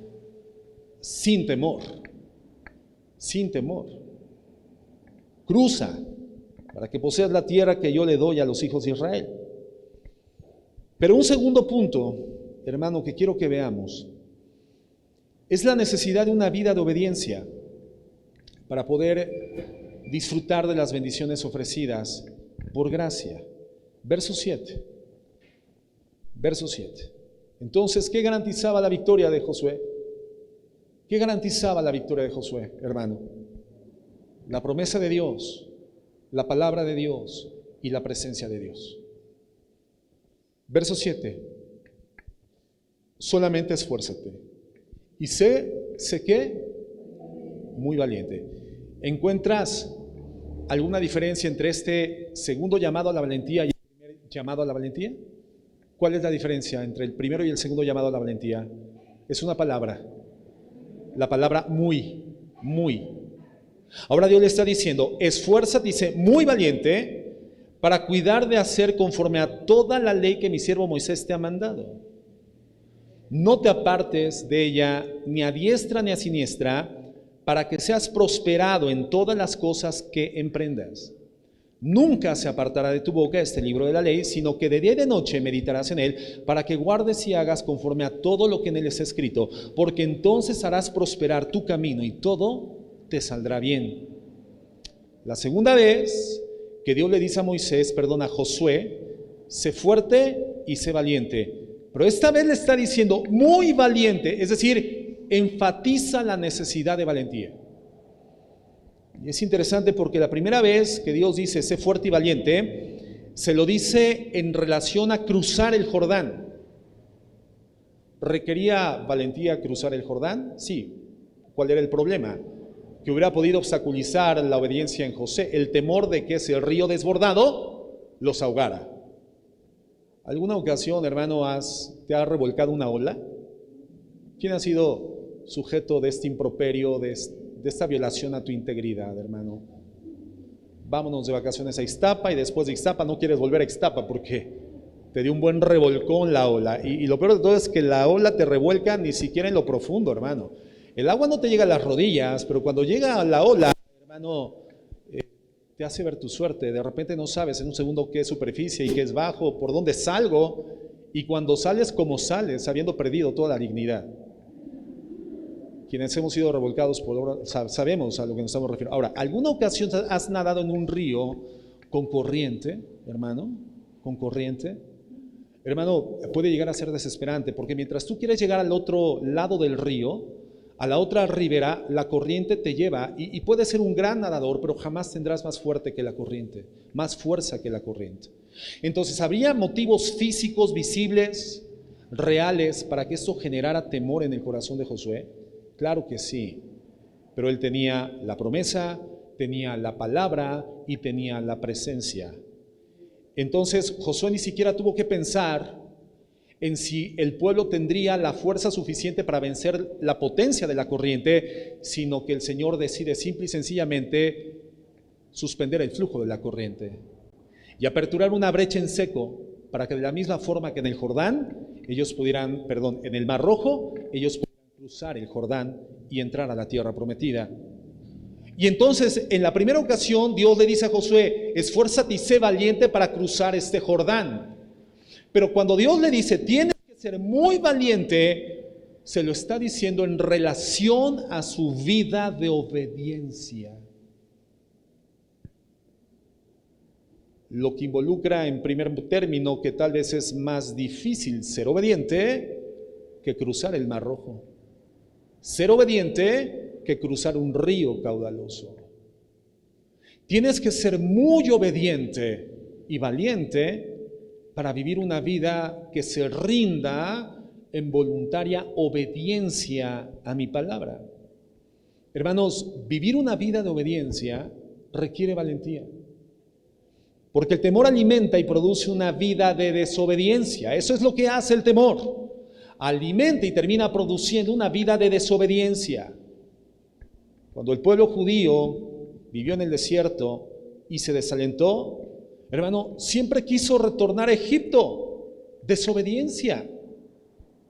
sin temor, sin temor. Cruza para que poseas la tierra que yo le doy a los hijos de Israel. Pero un segundo punto, hermano, que quiero que veamos, es la necesidad de una vida de obediencia para poder disfrutar de las bendiciones ofrecidas por gracia. Verso 7. Verso 7. Entonces, ¿qué garantizaba la victoria de Josué? ¿Qué garantizaba la victoria de Josué, hermano? La promesa de Dios, la palabra de Dios y la presencia de Dios. Verso 7. Solamente esfuérzate y sé qué, muy valiente. ¿Encuentras alguna diferencia entre este segundo llamado a la valentía y el primer llamado a la valentía? ¿Cuál es la diferencia entre el primero y el segundo llamado a la valentía? Es una palabra, la palabra muy, muy. Ahora Dios le está diciendo, esfuérzate, dice, muy valiente, para cuidar de hacer conforme a toda la ley que mi siervo Moisés te ha mandado. No te apartes de ella ni a diestra ni a siniestra, para que seas prosperado en todas las cosas que emprendas. Nunca se apartará de tu boca este libro de la ley, sino que de día y de noche meditarás en él, para que guardes y hagas conforme a todo lo que en él es escrito, porque entonces harás prosperar tu camino y todo te saldrá bien. La segunda vez que Dios le dice a Moisés, a Josué, sé fuerte y sé valiente. Pero esta vez le está diciendo muy valiente, es decir, enfatiza la necesidad de valentía. Y es interesante porque la primera vez que Dios dice sé fuerte y valiente, se lo dice en relación a cruzar el Jordán. ¿Requería valentía cruzar el Jordán? Sí. ¿Cuál era el problema? Que hubiera podido obstaculizar la obediencia en José, el temor de que ese río desbordado los ahogara. ¿Alguna ocasión, hermano, te ha revolcado una ola? ¿Quién ha sido sujeto de este improperio, de esta violación a tu integridad, hermano? Vámonos de vacaciones a Ixtapa y después de Ixtapa no quieres volver a Ixtapa porque te dio un buen revolcón la ola. Y lo peor de todo es que la ola te revuelca ni siquiera en lo profundo, hermano. El agua no te llega a las rodillas, pero cuando llega la ola, hermano, te hace ver tu suerte. De repente no sabes en un segundo qué es superficie y qué es bajo, por dónde salgo, y cuando sales, como sales, habiendo perdido toda la dignidad. Quienes hemos sido revolcados por sabemos a lo que nos estamos refiriendo. Ahora, ¿alguna ocasión has nadado en un río con corriente, hermano? Con corriente. Hermano, puede llegar a ser desesperante, porque mientras tú quieres llegar al otro lado del río, a la otra ribera, la corriente te lleva y puedes ser un gran nadador, pero jamás tendrás más fuerte que la corriente, más fuerza que la corriente. Entonces, ¿habría motivos físicos, visibles, reales, para que esto generara temor en el corazón de Josué? Claro que sí, pero él tenía la promesa, tenía la palabra y tenía la presencia. Entonces, Josué ni siquiera tuvo que pensar en si el pueblo tendría la fuerza suficiente para vencer la potencia de la corriente, sino que el Señor decide simple y sencillamente suspender el flujo de la corriente y aperturar una brecha en seco para que de la misma forma que en el Jordán, en el Mar Rojo, ellos pudieran cruzar el Jordán y entrar a la tierra prometida. Y entonces, en la primera ocasión, Dios le dice a Josué, esfuérzate y sé valiente para cruzar este Jordán. Pero cuando Dios le dice, tienes que ser muy valiente, se lo está diciendo en relación a su vida de obediencia. Lo que involucra en primer término que tal vez es más difícil ser obediente que cruzar el Mar Rojo. Ser obediente que cruzar un río caudaloso. Tienes que ser muy obediente y valiente para vivir una vida que se rinda en voluntaria obediencia a mi palabra. Hermanos, vivir una vida de obediencia requiere valentía. Porque el temor alimenta y produce una vida de desobediencia. Eso es lo que hace el temor. Alimenta y termina produciendo una vida de desobediencia. Cuando el pueblo judío vivió en el desierto y se desalentó, hermano, siempre quiso retornar a Egipto. Desobediencia.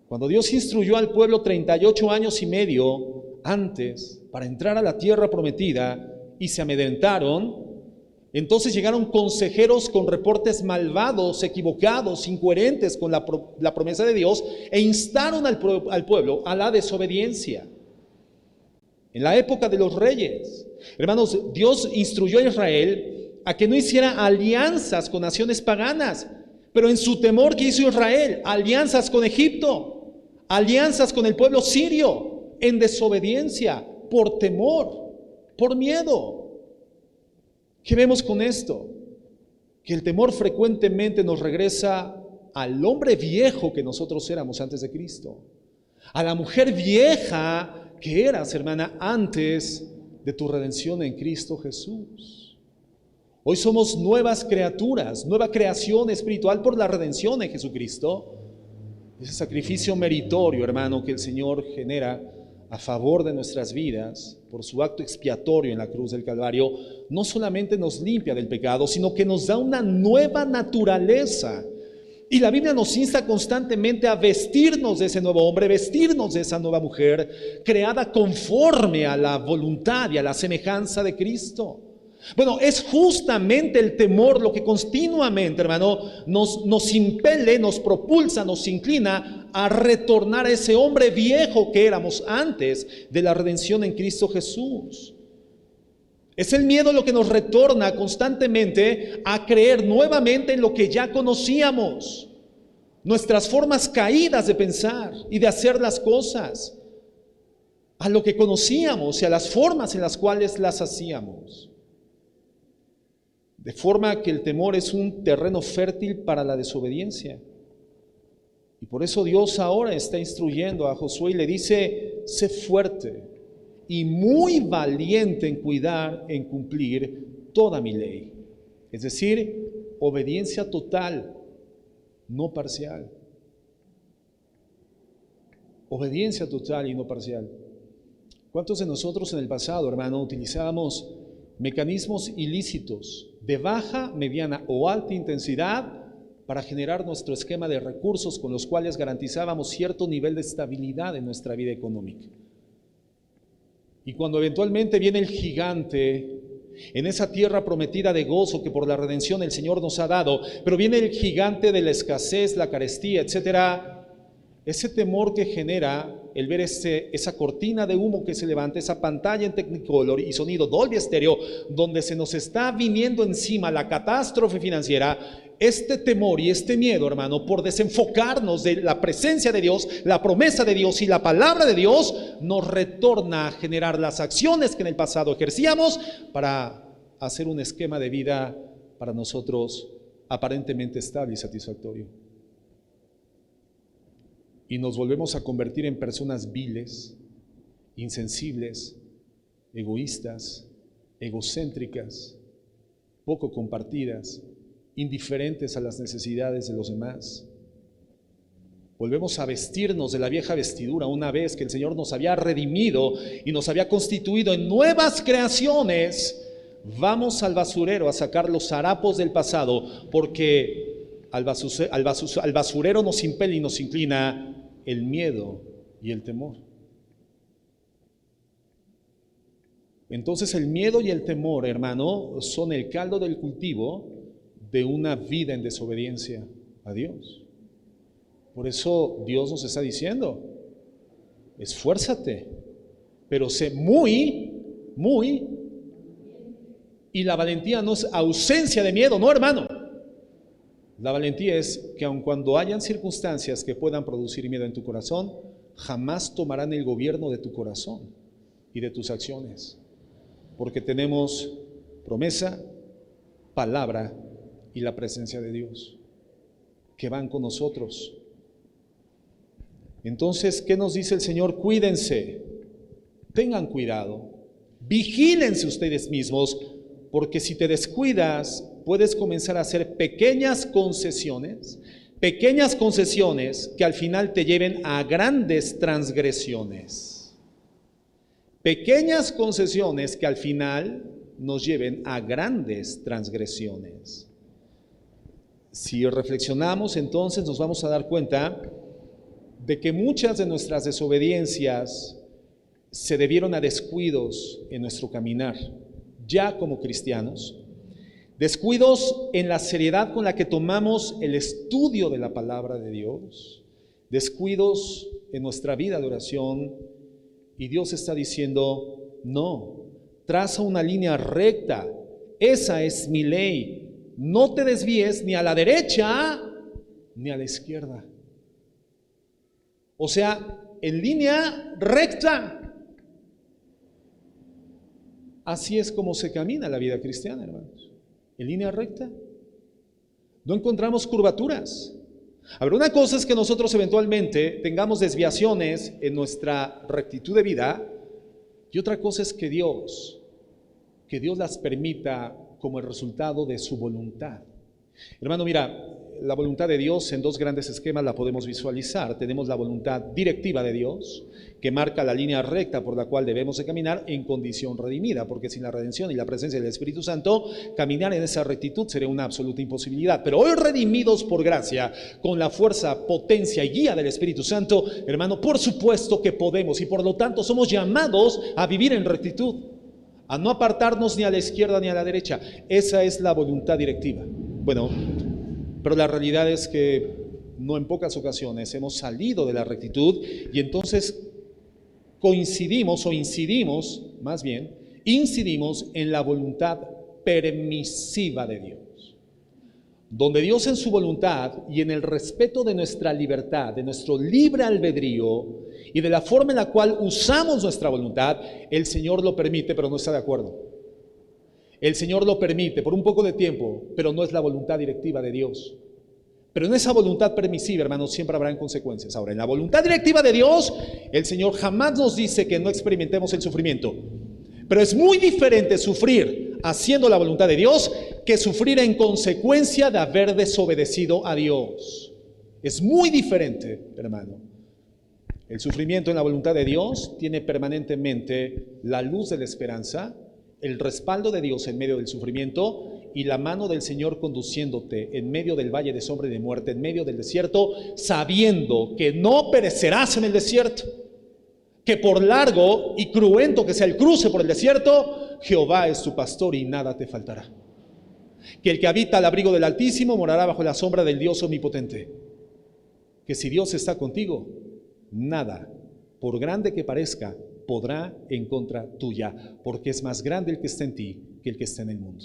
Cuando Dios instruyó al pueblo 38 años y medio antes para entrar a la tierra prometida y se amedrentaron, entonces llegaron consejeros con reportes malvados, equivocados, incoherentes con la promesa de Dios e instaron al pueblo a la desobediencia. En la época de los reyes, hermanos, Dios instruyó a Israel a que no hiciera alianzas con naciones paganas, pero en su temor, ¿qué hizo Israel? Alianzas con Egipto, alianzas con el pueblo sirio, en desobediencia, por temor, por miedo. ¿Qué vemos con esto? Que el temor frecuentemente nos regresa al hombre viejo que nosotros éramos antes de Cristo, a la mujer vieja que eras, hermana, antes de tu redención en Cristo Jesús. Hoy somos nuevas criaturas, nueva creación espiritual por la redención en Jesucristo. Ese sacrificio meritorio, hermano, que el Señor genera a favor de nuestras vidas por su acto expiatorio en la cruz del Calvario, no solamente nos limpia del pecado, sino que nos da una nueva naturaleza. Y la Biblia nos insta constantemente a vestirnos de ese nuevo hombre, vestirnos de esa nueva mujer, creada conforme a la voluntad y a la semejanza de Cristo. Bueno, es justamente el temor lo que continuamente, hermano, nos impele, nos propulsa, nos inclina a retornar a ese hombre viejo que éramos antes de la redención en Cristo Jesús. Es el miedo lo que nos retorna constantemente a creer nuevamente en lo que ya conocíamos, nuestras formas caídas de pensar y de hacer las cosas, a lo que conocíamos y a las formas en las cuales las hacíamos. De forma que el temor es un terreno fértil para la desobediencia. Y por eso Dios ahora está instruyendo a Josué y le dice: sé fuerte y muy valiente en cuidar, en cumplir toda mi ley. Es decir, obediencia total, no parcial. Obediencia total y no parcial. ¿Cuántos de nosotros en el pasado, hermano, utilizábamos mecanismos ilícitos de baja, mediana o alta intensidad para generar nuestro esquema de recursos con los cuales garantizábamos cierto nivel de estabilidad en nuestra vida económica? Y cuando eventualmente viene el gigante en esa tierra prometida de gozo que por la redención el Señor nos ha dado, pero viene el gigante de la escasez, la carestía, etcétera, ese temor que genera el ver esa cortina de humo que se levanta, esa pantalla en Technicolor y sonido Dolby Stereo, donde se nos está viniendo encima la catástrofe financiera, este temor y este miedo, hermano, por desenfocarnos de la presencia de Dios, la promesa de Dios y la palabra de Dios, nos retorna a generar las acciones que en el pasado ejercíamos para hacer un esquema de vida para nosotros aparentemente estable y satisfactorio. Y nos volvemos a convertir en personas viles, insensibles, egoístas, egocéntricas, poco compartidas, indiferentes a las necesidades de los demás. Volvemos a vestirnos de la vieja vestidura una vez que el Señor nos había redimido y nos había constituido en nuevas creaciones. Vamos al basurero a sacar los harapos del pasado, porque al basurero nos impele y nos inclina el miedo y el temor. Entonces el miedo y el temor, hermano, son el caldo del cultivo de una vida en desobediencia a Dios. Por eso Dios nos está diciendo: esfuérzate, pero sé muy, y la valentía no es ausencia de miedo, no, hermano. La valentía es que aun cuando hayan circunstancias que puedan producir miedo en tu corazón, jamás tomarán el gobierno de tu corazón y de tus acciones, porque tenemos promesa, palabra y la presencia de Dios que van con nosotros. Entonces, ¿qué nos dice el Señor? Cuídense, tengan cuidado, vigílense ustedes mismos, porque si te descuidas, puedes comenzar a hacer pequeñas concesiones que al final te lleven a grandes transgresiones. Pequeñas concesiones que al final nos lleven a grandes transgresiones. Si reflexionamos, entonces nos vamos a dar cuenta de que muchas de nuestras desobediencias se debieron a descuidos en nuestro caminar, ya como cristianos, descuidos en la seriedad con la que tomamos el estudio de la palabra de Dios, descuidos en nuestra vida de oración, y Dios está diciendo, no, traza una línea recta, esa es mi ley, no te desvíes ni a la derecha ni a la izquierda. O sea, en línea recta. Así es como se camina la vida cristiana, hermanos. En línea recta. No encontramos curvaturas. A ver, una cosa es que nosotros eventualmente tengamos desviaciones en nuestra rectitud de vida, y otra cosa es que Dios las permita como el resultado de su voluntad. Hermano, mira, la voluntad de Dios en dos grandes esquemas la podemos visualizar. Tenemos la voluntad directiva de Dios, que marca la línea recta por la cual debemos de caminar en condición redimida, porque sin la redención y la presencia del Espíritu Santo, caminar en esa rectitud sería una absoluta imposibilidad. Pero hoy redimidos por gracia, con la fuerza, potencia y guía del Espíritu Santo, hermano, por supuesto que podemos, y por lo tanto somos llamados a vivir en rectitud, a no apartarnos ni a la izquierda ni a la derecha. Esa es la voluntad directiva. Bueno, pero la realidad es que no en pocas ocasiones hemos salido de la rectitud y entonces incidimos en la voluntad permisiva de Dios, donde Dios en su voluntad y en el respeto de nuestra libertad, de nuestro libre albedrío y de la forma en la cual usamos nuestra voluntad, el Señor lo permite, pero no está de acuerdo. El Señor lo permite por un poco de tiempo, pero no es la voluntad directiva de Dios. Pero en esa voluntad permisiva, hermanos, siempre habrán consecuencias. Ahora, en la voluntad directiva de Dios, el Señor jamás nos dice que no experimentemos el sufrimiento. Pero es muy diferente sufrir haciendo la voluntad de Dios que sufrir en consecuencia de haber desobedecido a Dios. Es muy diferente, hermano. El sufrimiento en la voluntad de Dios tiene permanentemente la luz de la esperanza, el respaldo de Dios en medio del sufrimiento y la mano del Señor conduciéndote en medio del valle de sombra y de muerte, en medio del desierto, sabiendo que no perecerás en el desierto, que por largo y cruento que sea el cruce por el desierto, Jehová es tu pastor y nada te faltará. Que el que habita al abrigo del Altísimo morará bajo la sombra del Dios omnipotente. Que si Dios está contigo, nada, por grande que parezca, podrá en contra tuya, porque es más grande el que está en ti que el que está en el mundo.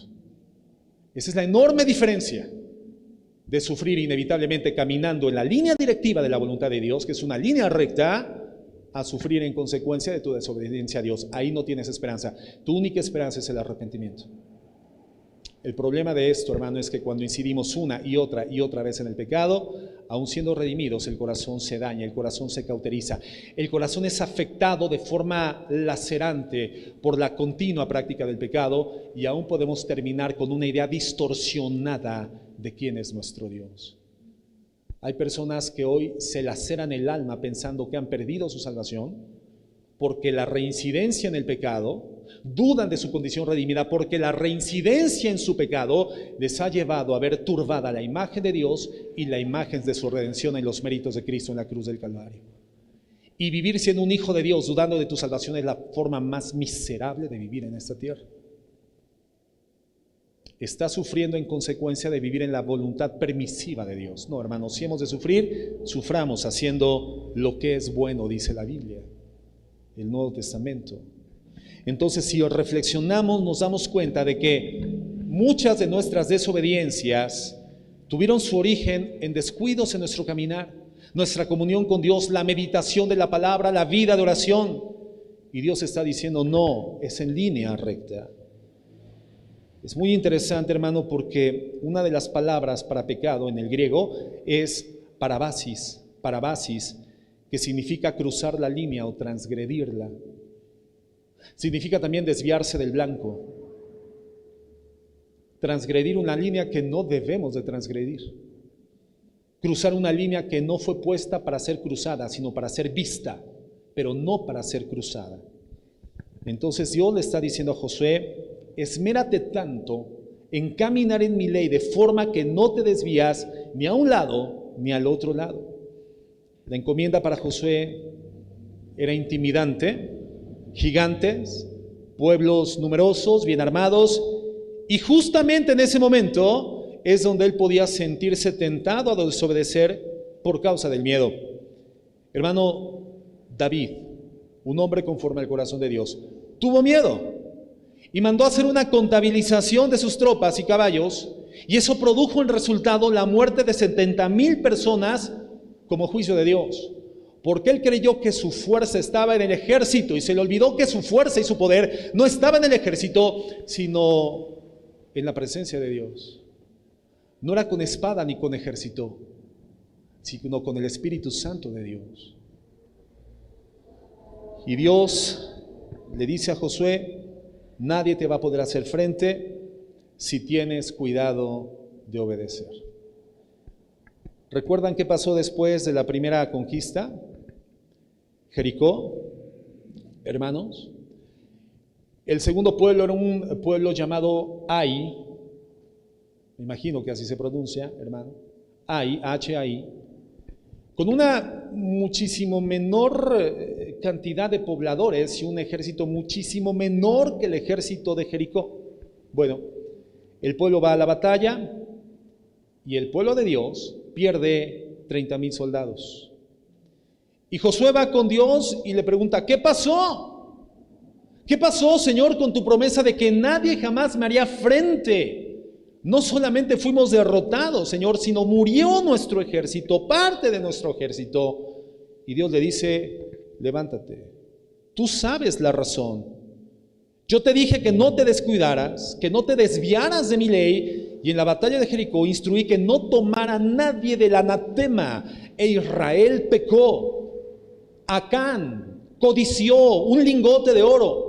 Esa es la enorme diferencia de sufrir inevitablemente caminando en la línea directiva de la voluntad de Dios, que es una línea recta, a sufrir en consecuencia de tu desobediencia a Dios. Ahí no tienes esperanza. Tu única esperanza es el arrepentimiento. El problema de esto, hermano, es que cuando incidimos una y otra vez en el pecado, aun siendo redimidos, el corazón se daña, el corazón se cauteriza. El corazón es afectado de forma lacerante por la continua práctica del pecado y aún podemos terminar con una idea distorsionada de quién es nuestro Dios. Hay personas que hoy se laceran el alma pensando que han perdido su salvación porque la reincidencia en el pecado, dudan de su condición redimida porque la reincidencia en su pecado les ha llevado a ver turbada la imagen de Dios y la imagen de su redención en los méritos de Cristo en la cruz del Calvario. Y vivir siendo un hijo de Dios dudando de tu salvación es la forma más miserable de vivir en esta tierra. Estás sufriendo en consecuencia de vivir en la voluntad permisiva de Dios. No, hermanos, si hemos de sufrir, suframos haciendo lo que es bueno, dice la Biblia, el Nuevo Testamento. Entonces, si reflexionamos, nos damos cuenta de que muchas de nuestras desobediencias tuvieron su origen en descuidos en nuestro caminar, nuestra comunión con Dios, la meditación de la palabra, la vida de oración. Y Dios está diciendo, no, es en línea recta. Es muy interesante, hermano, porque una de las palabras para pecado en el griego es parabasis, que significa cruzar la línea o transgredirla. Significa también desviarse del blanco. transgredir una línea que no debemos de transgredir, cruzar una línea que no fue puesta para ser cruzada, sino para ser vista, pero no para ser cruzada. Entonces Dios le está diciendo a Josué, esmérate tanto en caminar en mi ley de forma que no te desvías ni a un lado ni al otro lado. La encomienda para Josué era intimidante, gigantes, pueblos numerosos, bien armados, y justamente en ese momento es donde él podía sentirse tentado a desobedecer por causa del miedo. Hermano, David, un hombre conforme al corazón de Dios, tuvo miedo y mandó a hacer una contabilización de sus tropas y caballos, y eso produjo en resultado la muerte de 70,000 personas como juicio de Dios, porque él creyó que su fuerza estaba en el ejército y se le olvidó que su fuerza y su poder no estaba en el ejército, sino en la presencia de Dios. No era con espada ni con ejército, sino con el Espíritu Santo de Dios. Y Dios le dice a Josué, nadie te va a poder hacer frente si tienes cuidado de obedecer. ¿Recuerdan qué pasó después de la primera conquista? Jericó, hermanos. El segundo pueblo era un pueblo llamado Ai, me imagino que así se pronuncia, hermano, Ai, H-A-I, con una muchísimo menor cantidad de pobladores y un ejército muchísimo menor que el ejército de Jericó. Bueno, el pueblo va a la batalla y el pueblo de Dios pierde 30,000 soldados. Y Josué va con Dios y le pregunta, ¿qué pasó? ¿Qué pasó, Señor, con tu promesa de que nadie jamás me haría frente? No solamente fuimos derrotados, Señor, sino murió nuestro ejército, parte de nuestro ejército. Y Dios le dice, levántate, tú sabes la razón. Yo te dije que no te descuidaras, que no te desviaras de mi ley, y en la batalla de Jericó instruí que no tomara nadie del anatema, e Israel pecó. Acán codició un lingote de oro.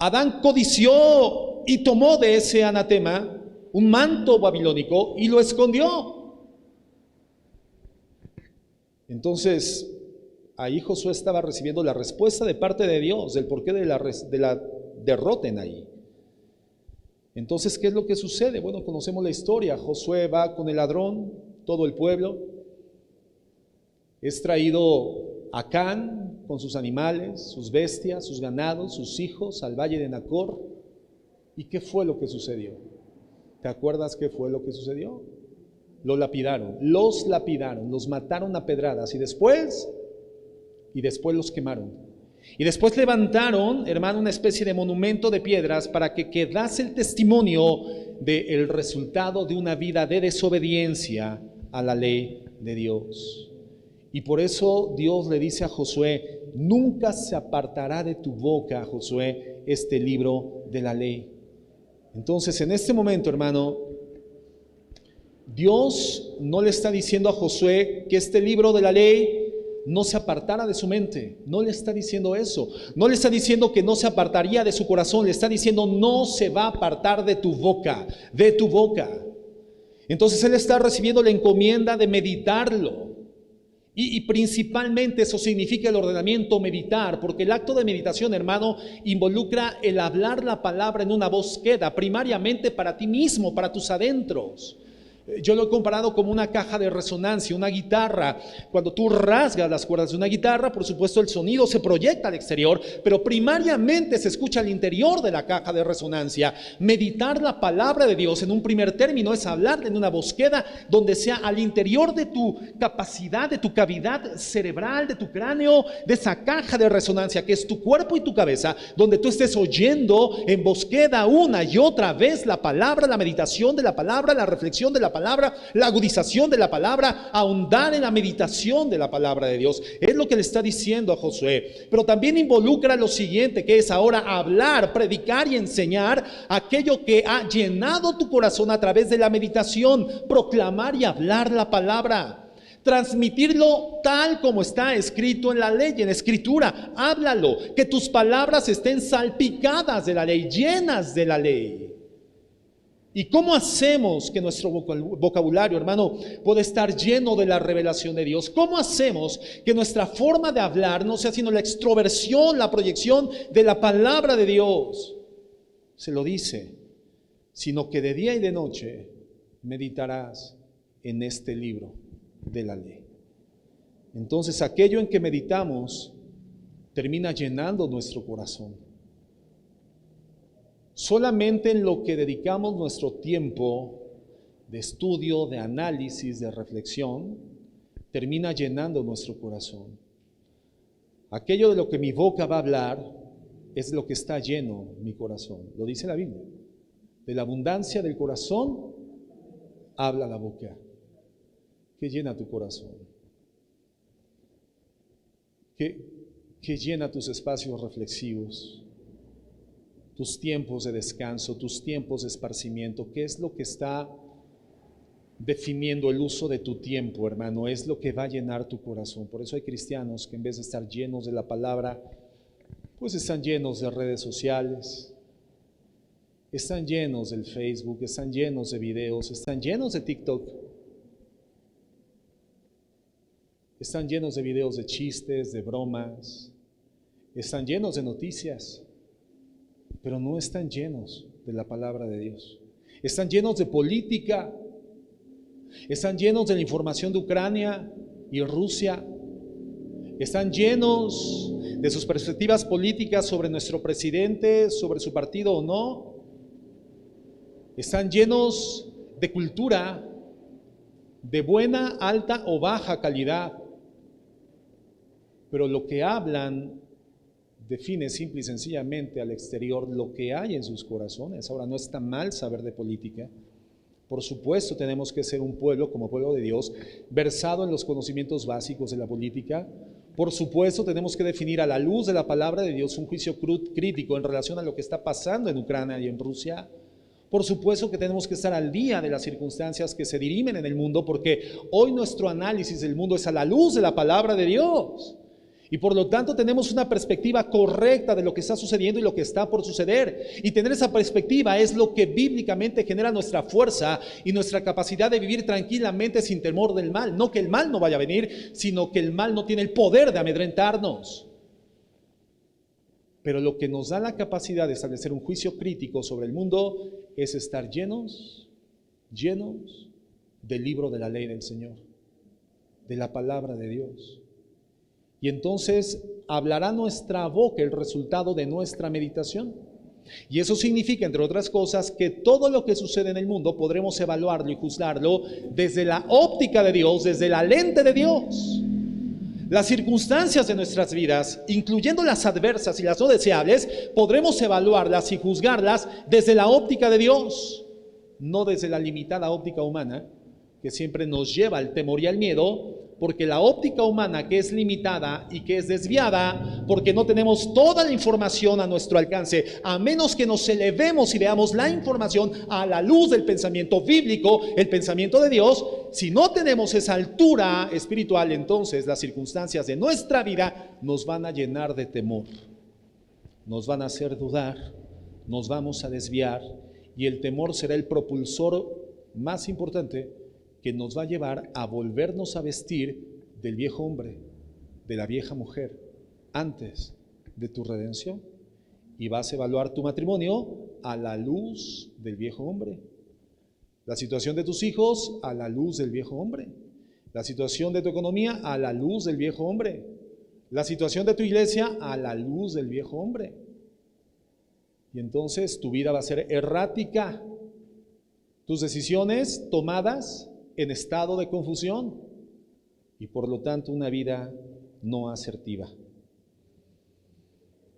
Adán codició y tomó de ese anatema un manto babilónico y lo escondió. Entonces, ahí Josué estaba recibiendo la respuesta de parte de Dios del porqué de la derrota en ahí. Entonces, ¿qué es lo que sucede? Bueno, conocemos la historia. Josué va con el ladrón, todo el pueblo. Es traído Acán con sus animales, sus bestias, sus ganados, sus hijos al valle de Nacor. ¿Y qué fue lo que sucedió? ¿Te acuerdas qué fue lo que sucedió? Los lapidaron, los mataron a pedradas y después los quemaron. Y después levantaron, hermano, una especie de monumento de piedras para que quedase el testimonio del resultado de una vida de desobediencia a la ley de Dios. Y por eso Dios le dice a Josué, nunca se apartará de tu boca, Josué, este libro de la ley. Entonces, en este momento, hermano, Dios no le está diciendo a Josué que este libro de la ley no se apartara de su mente. No le está diciendo eso. No le está diciendo que no se apartaría de su corazón. Le está diciendo no se va a apartar de tu boca, de tu boca. Entonces él está recibiendo la encomienda de meditarlo. Y principalmente eso significa el ordenamiento meditar, porque el acto de meditación, hermano, involucra el hablar la palabra en una búsqueda, primariamente para ti mismo, para tus adentros. Yo lo he comparado como una caja de resonancia, una guitarra. Cuando tú rasgas las cuerdas de una guitarra, por supuesto el sonido se proyecta al exterior, pero primariamente se escucha al interior de la caja de resonancia. Meditar la palabra de Dios en un primer término es hablar en una búsqueda donde sea al interior de tu capacidad, de tu cavidad cerebral, de tu cráneo, de esa caja de resonancia que es tu cuerpo y tu cabeza, donde tú estés oyendo en búsqueda una y otra vez la palabra, la meditación de la palabra, la reflexión de la palabra, la agudización de la palabra, ahondar en la meditación de la palabra de Dios. Es lo que le está diciendo a Josué. Pero también involucra lo siguiente, que es ahora hablar, predicar y enseñar aquello que ha llenado tu corazón a través de la meditación, proclamar y hablar la palabra. Transmitirlo tal como está escrito en la ley, en la escritura. Háblalo, que tus palabras estén salpicadas de la ley, llenas de la ley. ¿Y cómo hacemos que nuestro vocabulario, hermano, pueda estar lleno de la revelación de Dios? ¿Cómo hacemos que nuestra forma de hablar no sea sino la extroversión, la proyección de la palabra de Dios? Se lo dice, sino que de día y de noche meditarás en este libro de la ley. Entonces, aquello en que meditamos termina llenando nuestro corazón. Solamente en lo que dedicamos nuestro tiempo de estudio, de análisis, de reflexión, termina llenando nuestro corazón. Aquello de lo que mi boca va a hablar es lo que está lleno mi corazón. Lo dice la Biblia. De la abundancia del corazón habla la boca. ¿Qué llena tu corazón? ¿Qué llena tus espacios reflexivos? Tus tiempos de descanso, tus tiempos de esparcimiento. ¿Qué es lo que está definiendo el uso de tu tiempo, hermano? Es lo que va a llenar tu corazón. Por eso hay cristianos que en vez de estar llenos de la palabra, pues están llenos de redes sociales, están llenos del Facebook, están llenos de videos, están llenos de TikTok, están llenos de videos de chistes, de bromas, están llenos de noticias, pero no están llenos de la palabra de Dios. Están llenos de política, están llenos de la información de Ucrania y Rusia, están llenos de sus perspectivas políticas sobre nuestro presidente, sobre su partido o no. Están llenos de cultura de buena, alta o baja calidad, pero lo que hablan define simple y sencillamente al exterior lo que hay en sus corazones. Ahora, no está mal saber de política. Por supuesto, tenemos que ser un pueblo, como pueblo de Dios, versado en los conocimientos básicos de la política. Por supuesto, tenemos que definir a la luz de la palabra de Dios un juicio crítico en relación a lo que está pasando en Ucrania y en Rusia. Por supuesto que tenemos que estar al día de las circunstancias que se dirimen en el mundo, porque hoy nuestro análisis del mundo es a la luz de la palabra de Dios. Y por lo tanto tenemos una perspectiva correcta de lo que está sucediendo y lo que está por suceder. Y tener esa perspectiva es lo que bíblicamente genera nuestra fuerza y nuestra capacidad de vivir tranquilamente sin temor del mal. No que el mal no vaya a venir, sino que el mal no tiene el poder de amedrentarnos. Pero lo que nos da la capacidad de establecer un juicio crítico sobre el mundo es estar llenos del libro de la ley del Señor, de la palabra de Dios. Y entonces hablará nuestra boca el resultado de nuestra meditación. Y eso significa, entre otras cosas, que todo lo que sucede en el mundo podremos evaluarlo y juzgarlo desde la óptica de Dios, desde la lente de Dios. Las circunstancias de nuestras vidas, incluyendo las adversas y las no deseables, podremos evaluarlas y juzgarlas desde la óptica de Dios, no desde la limitada óptica humana, que siempre nos lleva al temor y al miedo, porque la óptica humana, que es limitada y que es desviada, porque no tenemos toda la información a nuestro alcance, a menos que nos elevemos y veamos la información a la luz del pensamiento bíblico, el pensamiento de Dios. Si no tenemos esa altura espiritual, entonces las circunstancias de nuestra vida nos van a llenar de temor, nos van a hacer dudar, nos vamos a desviar, y el temor será el propulsor más importante que nos va a llevar a volvernos a vestir del viejo hombre, de la vieja mujer, antes de tu redención. Y vas a evaluar tu matrimonio a la luz del viejo hombre, la situación de tus hijos a la luz del viejo hombre, la situación de tu economía a la luz del viejo hombre, la situación de tu iglesia a la luz del viejo hombre. Y entonces tu vida va a ser errática, tus decisiones tomadas en estado de confusión y por lo tanto una vida no asertiva.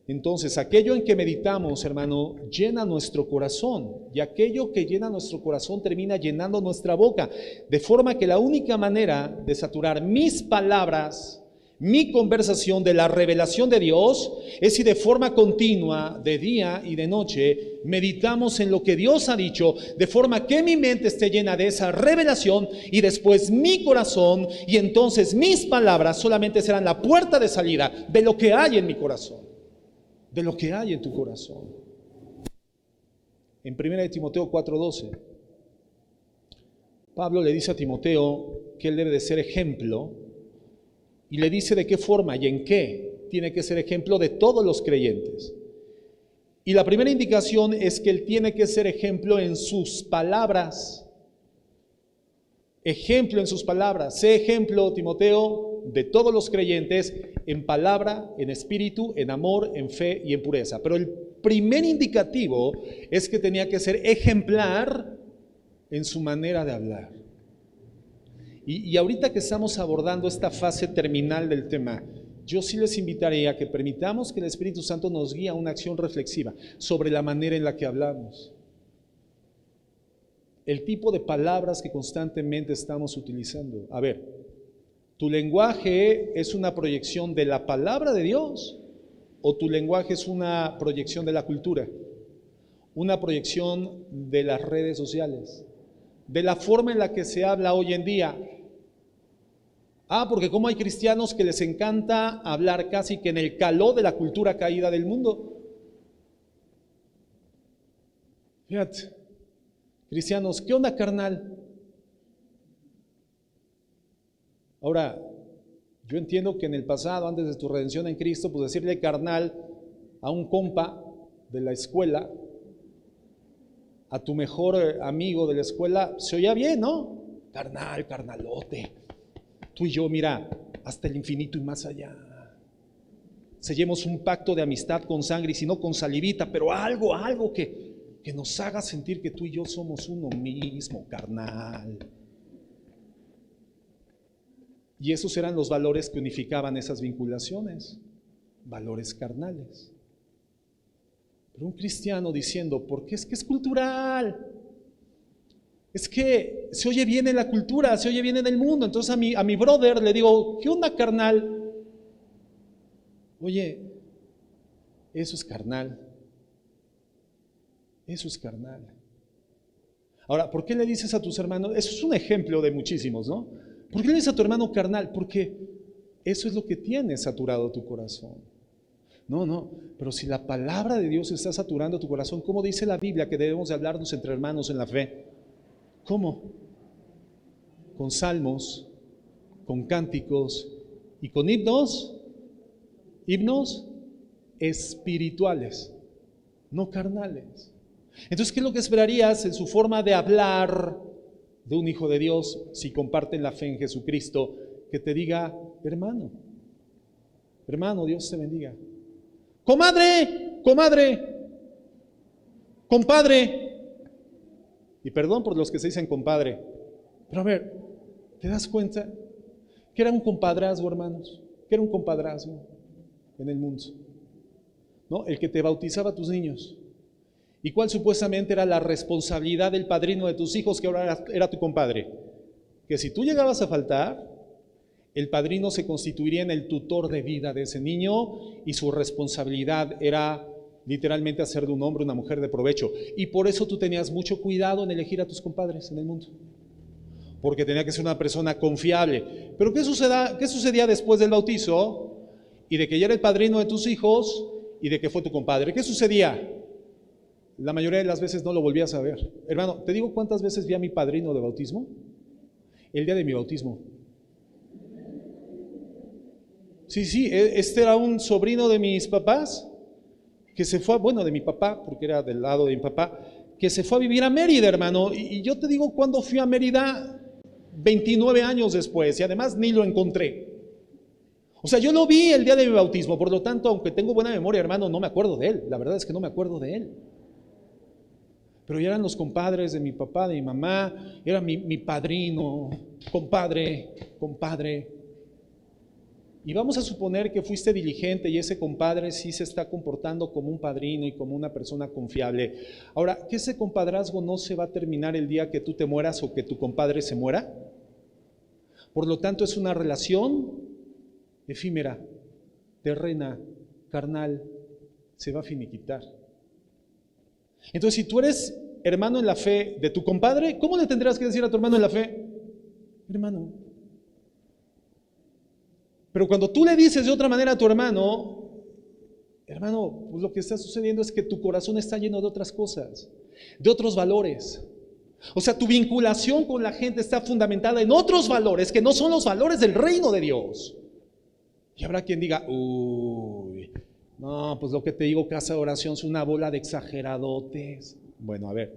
Entonces, aquello en que meditamos, hermano, llena nuestro corazón, y aquello que llena nuestro corazón termina llenando nuestra boca, de forma que la única manera de saturar mis palabras, mi conversación de la revelación de Dios, es si de forma continua, de día y de noche, meditamos en lo que Dios ha dicho, de forma que mi mente esté llena de esa revelación y después mi corazón, y entonces mis palabras solamente serán la puerta de salida de lo que hay en mi corazón, de lo que hay en tu corazón. en 1 Timoteo 4:12. Pablo le dice a Timoteo que él debe de ser ejemplo y le dice de qué forma y en qué tiene que ser ejemplo de todos los creyentes. Y la primera indicación es que él tiene que ser ejemplo en sus palabras. Ejemplo en sus palabras. Sé ejemplo, Timoteo, de todos los creyentes en palabra, en espíritu, en amor, en fe y en pureza. Pero el primer indicativo es que tenía que ser ejemplar en su manera de hablar. Y ahorita que estamos abordando esta fase terminal del tema, yo sí les invitaría a que permitamos que el Espíritu Santo nos guíe a una acción reflexiva sobre la manera en la que hablamos. El tipo de palabras que constantemente estamos utilizando. A ver, ¿tu lenguaje es una proyección de la palabra de Dios o tu lenguaje es una proyección de la cultura? Una proyección de las redes sociales, de la forma en la que se habla hoy en día. Porque como hay cristianos que les encanta hablar casi que en el caló de la cultura caída del mundo. Fíjate, cristianos, ¿qué onda, carnal? Ahora, yo entiendo que en el pasado, antes de tu redención en Cristo, pues decirle carnal a un compa de la escuela, a tu mejor amigo de la escuela, se oía bien, ¿no? Carnal, carnalote. Tú y yo, mira, hasta el infinito y más allá. Sellemos un pacto de amistad con sangre y si no con salivita, pero algo que nos haga sentir que tú y yo somos uno mismo, carnal. Y esos eran los valores que unificaban esas vinculaciones, valores carnales. Pero un cristiano diciendo, porque es que es cultural, es que se oye bien en la cultura, se oye bien en el mundo. Entonces a mi brother le digo, ¿qué onda, carnal? Oye, eso es carnal. Eso es carnal. Ahora, ¿por qué le dices a tus hermanos? Eso es un ejemplo de muchísimos, ¿no? ¿Por qué le dices a tu hermano carnal? Porque eso es lo que tiene saturado tu corazón. No, pero si la palabra de Dios está saturando tu corazón, ¿cómo dice la Biblia que debemos de hablarnos entre hermanos en la fe? ¿Cómo? Con salmos, con cánticos y con himnos espirituales, no carnales. Entonces, ¿qué es lo que esperarías en su forma de hablar de un hijo de Dios si comparten la fe en Jesucristo? Que te diga, hermano, Dios te bendiga. Comadre, compadre. Y perdón por los que se dicen compadre, pero a ver, ¿te das cuenta que era un compadrazgo, hermanos? Que era un compadrazgo en el mundo, ¿no? El que te bautizaba a tus niños. ¿Y cuál supuestamente era la responsabilidad del padrino de tus hijos, que ahora era tu compadre? Que si tú llegabas a faltar, el padrino se constituiría en el tutor de vida de ese niño y su responsabilidad era literalmente hacer de un hombre una mujer de provecho. Y por eso tú tenías mucho cuidado en elegir a tus compadres en el mundo, porque tenía que ser una persona confiable. Pero ¿qué sucedía después del bautizo y de que ya era el padrino de tus hijos y de que fue tu compadre? ¿Qué sucedía? La mayoría de las veces no lo volvías a ver. Hermano, ¿te digo cuántas veces vi a mi padrino de bautismo? El día de mi bautismo. Sí, este era un sobrino de mis papás que se fue, de mi papá, porque era del lado de mi papá, que se fue a vivir a Mérida, hermano. Y yo te digo, cuando fui a Mérida, 29 años después, y además ni lo encontré. O sea, yo lo vi el día de mi bautismo, por lo tanto, aunque tengo buena memoria, hermano, no me acuerdo de él. La verdad es que no me acuerdo de él. Pero ya eran los compadres de mi papá, de mi mamá, era mi padrino, compadre. Y vamos a suponer que fuiste diligente y ese compadre sí se está comportando como un padrino y como una persona confiable. Ahora, ¿que ese compadrazgo no se va a terminar el día que tú te mueras o que tu compadre se muera? Por lo tanto, es una relación efímera, terrena, carnal, se va a finiquitar. Entonces, si tú eres hermano en la fe de tu compadre, ¿cómo le tendrás que decir a tu hermano en la fe? Hermano. Pero cuando tú le dices de otra manera a tu hermano, pues lo que está sucediendo es que tu corazón está lleno de otras cosas. de otros valores. O sea, tu vinculación con la gente está fundamentada en otros valores que no son los valores del reino de Dios. Y habrá quien diga, uy, no, pues lo que te digo, casa de oración es una bola de exageradotes. Bueno, a ver,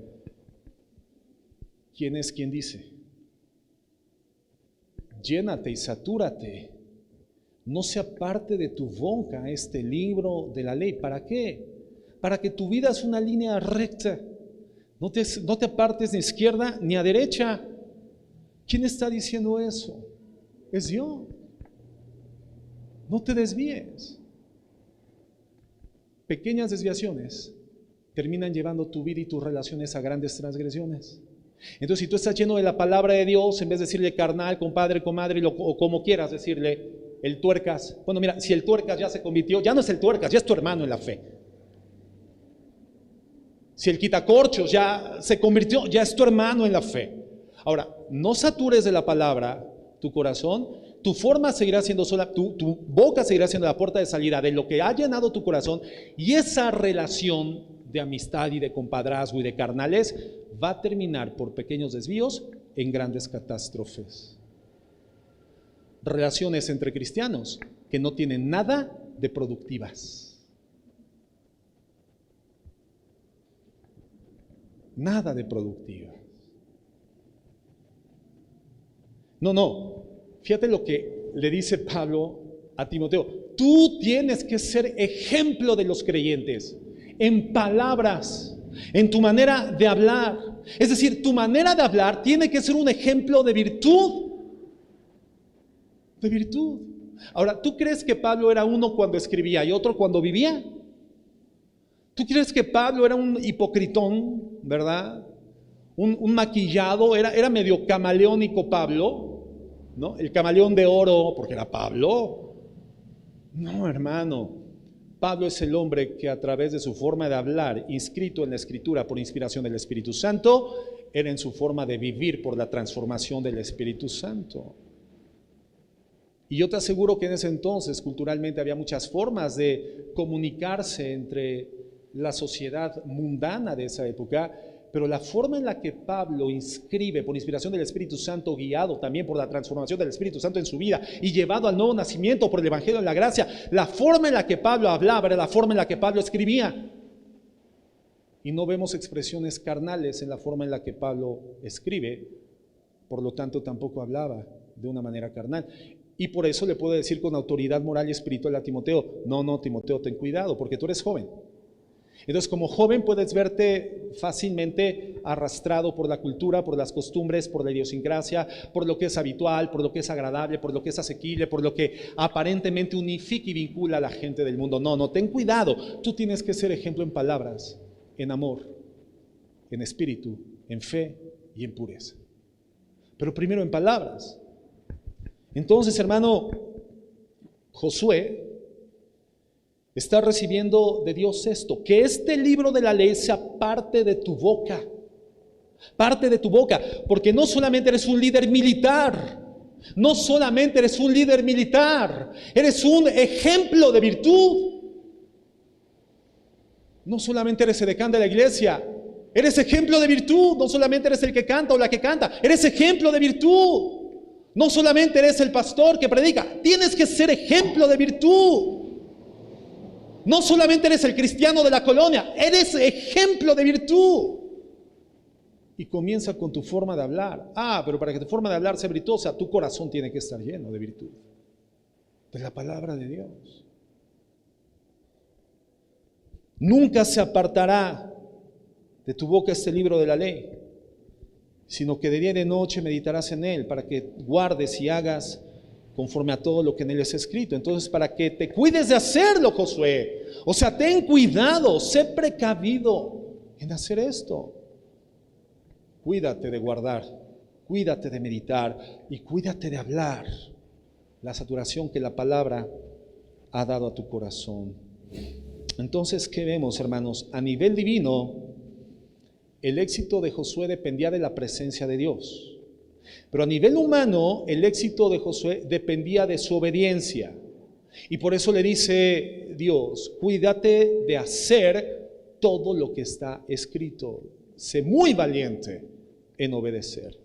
¿quién es quien dice? Llénate y satúrate. No se aparte de tu boca este libro de la ley. ¿Para qué? Para que tu vida es una línea recta. No te apartes ni a izquierda ni a derecha. ¿Quién está diciendo eso? Es Dios. No te desvíes. Pequeñas desviaciones terminan llevando tu vida y tus relaciones a grandes transgresiones. Entonces, si tú estás lleno de la palabra de Dios, en vez de decirle carnal, compadre, comadre, o como quieras decirle, el tuercas. Bueno, mira, si el tuercas ya se convirtió, ya no es el tuercas, ya es tu hermano en la fe. Si el quitacorchos ya se convirtió, ya es tu hermano en la fe. Ahora, no satures de la palabra tu corazón, tu forma seguirá siendo sola, tu boca seguirá siendo la puerta de salida de lo que ha llenado tu corazón, y esa relación de amistad y de compadrazgo y de carnales va a terminar por pequeños desvíos en grandes catástrofes. Relaciones entre cristianos que no tienen nada de productivas. Nada de productivas. No. Fíjate lo que le dice Pablo a Timoteo. Tú tienes que ser ejemplo de los creyentes en palabras, en tu manera de hablar. Es decir, tu manera de hablar tiene que ser un ejemplo de virtud. De virtud. Ahora, ¿tú crees que Pablo era uno cuando escribía y otro cuando vivía? ¿Tú crees que Pablo era un hipocritón, verdad? Un maquillado, era medio camaleónico Pablo, ¿no? El camaleón de oro, porque era Pablo. No, hermano. Pablo es el hombre que a través de su forma de hablar, inscrito en la Escritura por inspiración del Espíritu Santo, era en su forma de vivir por la transformación del Espíritu Santo. Y yo te aseguro que en ese entonces culturalmente había muchas formas de comunicarse entre la sociedad mundana de esa época, pero la forma en la que Pablo inscribe por inspiración del Espíritu Santo, guiado también por la transformación del Espíritu Santo en su vida y llevado al nuevo nacimiento por el Evangelio de la gracia, la forma en la que Pablo hablaba era la forma en la que Pablo escribía. Y no vemos expresiones carnales en la forma en la que Pablo escribe, por lo tanto tampoco hablaba de una manera carnal. Y por eso le puedo decir con autoridad moral y espiritual a Timoteo, no, Timoteo, ten cuidado, porque tú eres joven. Entonces, como joven puedes verte fácilmente arrastrado por la cultura, por las costumbres, por la idiosincrasia, por lo que es habitual, por lo que es agradable, por lo que es asequible, por lo que aparentemente unifica y vincula a la gente del mundo. No, ten cuidado. Tú tienes que ser ejemplo en palabras, en amor, en espíritu, en fe y en pureza. Pero primero en palabras. Entonces, hermano, Josué está recibiendo de Dios esto, que este libro de la ley sea parte de tu boca, porque no solamente eres un líder militar, eres un ejemplo de virtud. No solamente eres edecán de la iglesia, eres ejemplo de virtud. No solamente eres el que canta o la que canta, eres ejemplo de virtud. No solamente eres el pastor que predica, tienes que ser ejemplo de virtud. No solamente eres el cristiano de la colonia, eres ejemplo de virtud. Y comienza con tu forma de hablar. Pero para que tu forma de hablar sea virtuosa, tu corazón tiene que estar lleno de virtud, de la palabra de Dios. Nunca se apartará de tu boca este libro de la ley, sino que de día y de noche meditarás en él, para que guardes y hagas conforme a todo lo que en él es escrito. Entonces, para que te cuides de hacerlo, Josué. O sea, ten cuidado, sé precavido en hacer esto. Cuídate de guardar, cuídate de meditar y cuídate de hablar la saturación que la palabra ha dado a tu corazón. Entonces, ¿qué vemos, hermanos? A nivel divino, el éxito de Josué dependía de la presencia de Dios. Pero a nivel humano, el éxito de Josué dependía de su obediencia. Y por eso le dice Dios, cuídate de hacer todo lo que está escrito. sé muy valiente en obedecer,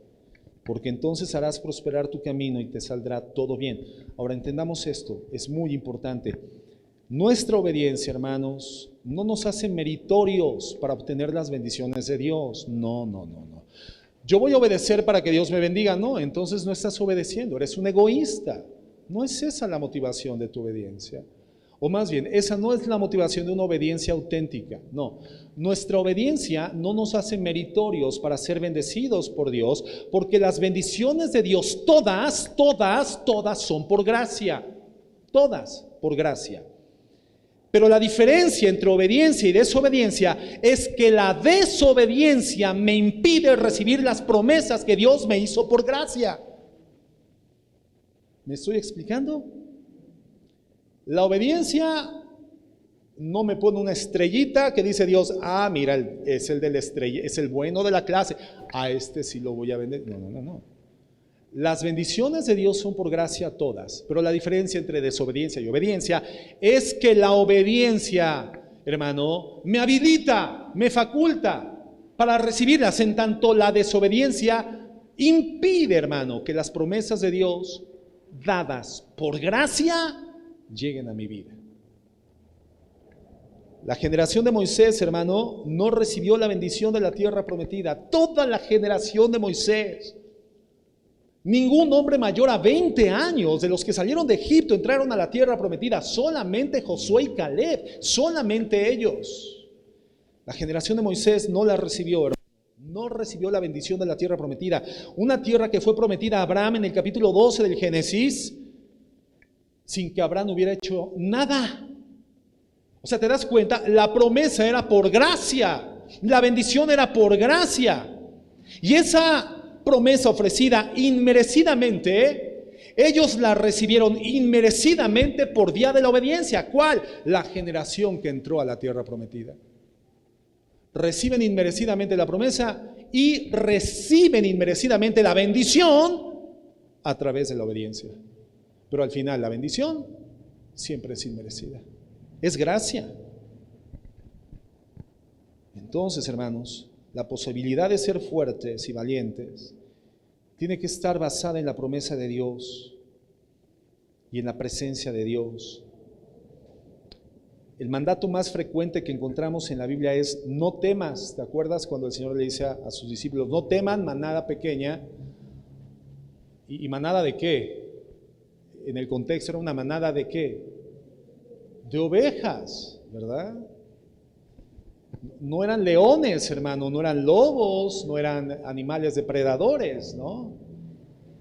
porque entonces harás prosperar tu camino y te saldrá todo bien. Ahora entendamos esto, es muy importante. Nuestra obediencia, hermanos, no nos hace meritorios para obtener las bendiciones de Dios. No, no, no, no. Yo voy a obedecer para que Dios me bendiga. No, entonces no estás obedeciendo, eres un egoísta. No es esa la motivación de tu obediencia. O más bien, esa no es la motivación de una obediencia auténtica. No, nuestra obediencia no nos hace meritorios para ser bendecidos por Dios, porque las bendiciones de Dios, todas son por gracia. Todas por gracia. Pero la diferencia entre obediencia y desobediencia es que la desobediencia me impide recibir las promesas que Dios me hizo por gracia. ¿Me estoy explicando? La obediencia no me pone una estrellita que dice Dios, mira, es el de la estrella, es el bueno de la clase, a este sí lo voy a vender. No, no, no, no. Las bendiciones de Dios son por gracia todas, pero la diferencia entre desobediencia y obediencia es que la obediencia, hermano, me habilita, me faculta para recibirlas, en tanto la desobediencia impide, hermano, que las promesas de Dios dadas por gracia lleguen a mi vida. La generación de Moisés, hermano, no recibió la bendición de la tierra prometida. Toda la generación de Moisés. Ningún hombre mayor a 20 años de los que salieron de Egipto entraron a la tierra prometida. Solamente Josué y Caleb, solamente ellos. La generación de Moisés no la recibió, hermano. No recibió la bendición de la tierra prometida. Una tierra que fue prometida a Abraham en el capítulo 12 del Génesis, sin que Abraham hubiera hecho nada. O sea, ¿te das cuenta? La promesa era por gracia. La bendición era por gracia. Y esa promesa ofrecida inmerecidamente, ellos la recibieron inmerecidamente por vía de la obediencia. ¿Cuál? La generación que entró a la tierra prometida. Reciben inmerecidamente la promesa y reciben inmerecidamente la bendición a través de la obediencia. Pero al final la bendición siempre es inmerecida. Es gracia. Entonces, hermanos, la posibilidad de ser fuertes y valientes tiene que estar basada en la promesa de Dios y en la presencia de Dios. El mandato más frecuente que encontramos en la Biblia es no temas. ¿Te acuerdas cuando el Señor le dice a sus discípulos, no teman, manada pequeña? ¿Y manada de qué? En el contexto era una manada de qué? De ovejas, ¿verdad? No eran leones, hermano, no eran lobos, no eran animales depredadores, ¿no?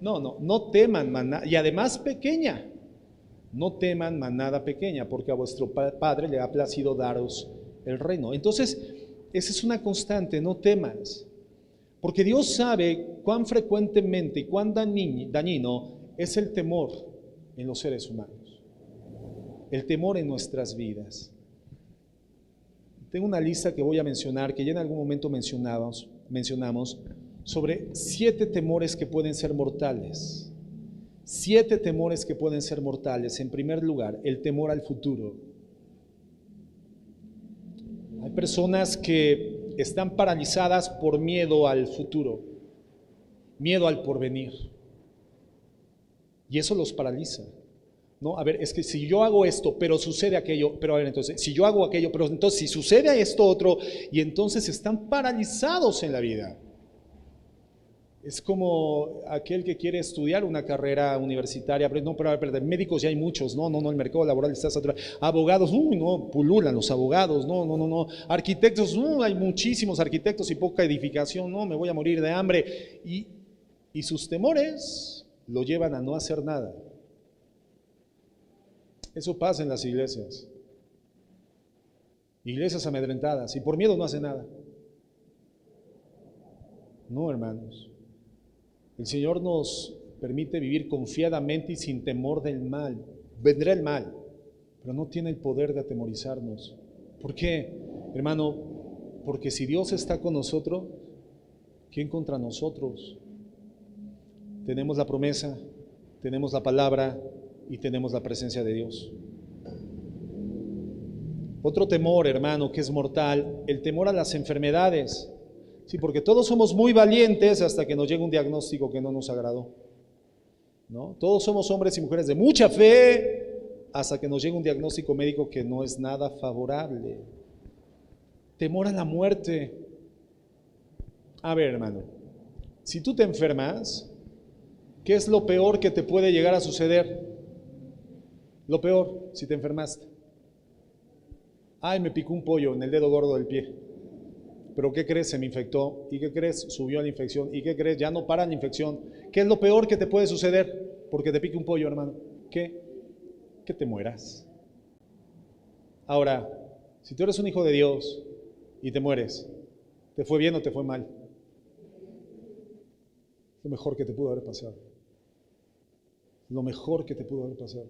No teman manada, y además pequeña. No teman manada pequeña, porque a vuestro Padre le ha placido daros el reino. Entonces, esa es una constante, no temas. Porque Dios sabe cuán frecuentemente y cuán dañino es el temor en los seres humanos. El temor en nuestras vidas. Tengo una lista que voy a mencionar, que ya en algún momento mencionamos sobre 7 temores que pueden ser mortales. 7 temores que pueden ser mortales. En primer lugar, el temor al futuro. Hay personas que están paralizadas por miedo al futuro, miedo al porvenir. Y eso los paraliza. No, a ver, es que si yo hago esto, pero sucede aquello, pero a ver, entonces, si yo hago aquello, pero entonces si sucede esto otro, y entonces están paralizados en la vida. Es como aquel que quiere estudiar una carrera universitaria, pero no, pero a ver, médicos ya hay muchos, no, el mercado laboral está saturado. Abogados, no, pululan los abogados, no. Arquitectos, hay muchísimos arquitectos y poca edificación, no, me voy a morir de hambre. Y sus temores lo llevan a no hacer nada. Eso pasa en las iglesias. Iglesias amedrentadas y por miedo no hacen nada. No, hermanos. El Señor nos permite vivir confiadamente y sin temor del mal. Vendrá el mal, pero no tiene el poder de atemorizarnos. ¿Por qué, hermano? Porque si Dios está con nosotros, ¿quién contra nosotros? Tenemos la promesa, tenemos la palabra y tenemos la presencia de Dios. Otro temor, hermano, que es mortal, el temor a las enfermedades. Sí, porque todos somos muy valientes hasta que nos llega un diagnóstico que no nos agradó, ¿no? Todos somos hombres y mujeres de mucha fe hasta que nos llega un diagnóstico médico que no es nada favorable. Temor a la muerte. A ver, hermano, si tú te enfermas, ¿qué es lo peor que te puede llegar a suceder? Lo peor, si te enfermaste. Ay, me picó un pollo en el dedo gordo del pie. ¿Pero qué crees? Se me infectó. ¿Y qué crees? Subió la infección. ¿Y qué crees? Ya no para la infección. ¿Qué es lo peor que te puede suceder porque te pique un pollo, hermano? ¿Qué? Que te mueras. Ahora, si tú eres un hijo de Dios y te mueres, ¿te fue bien o te fue mal? Lo mejor que te pudo haber pasado. Lo mejor que te pudo haber pasado.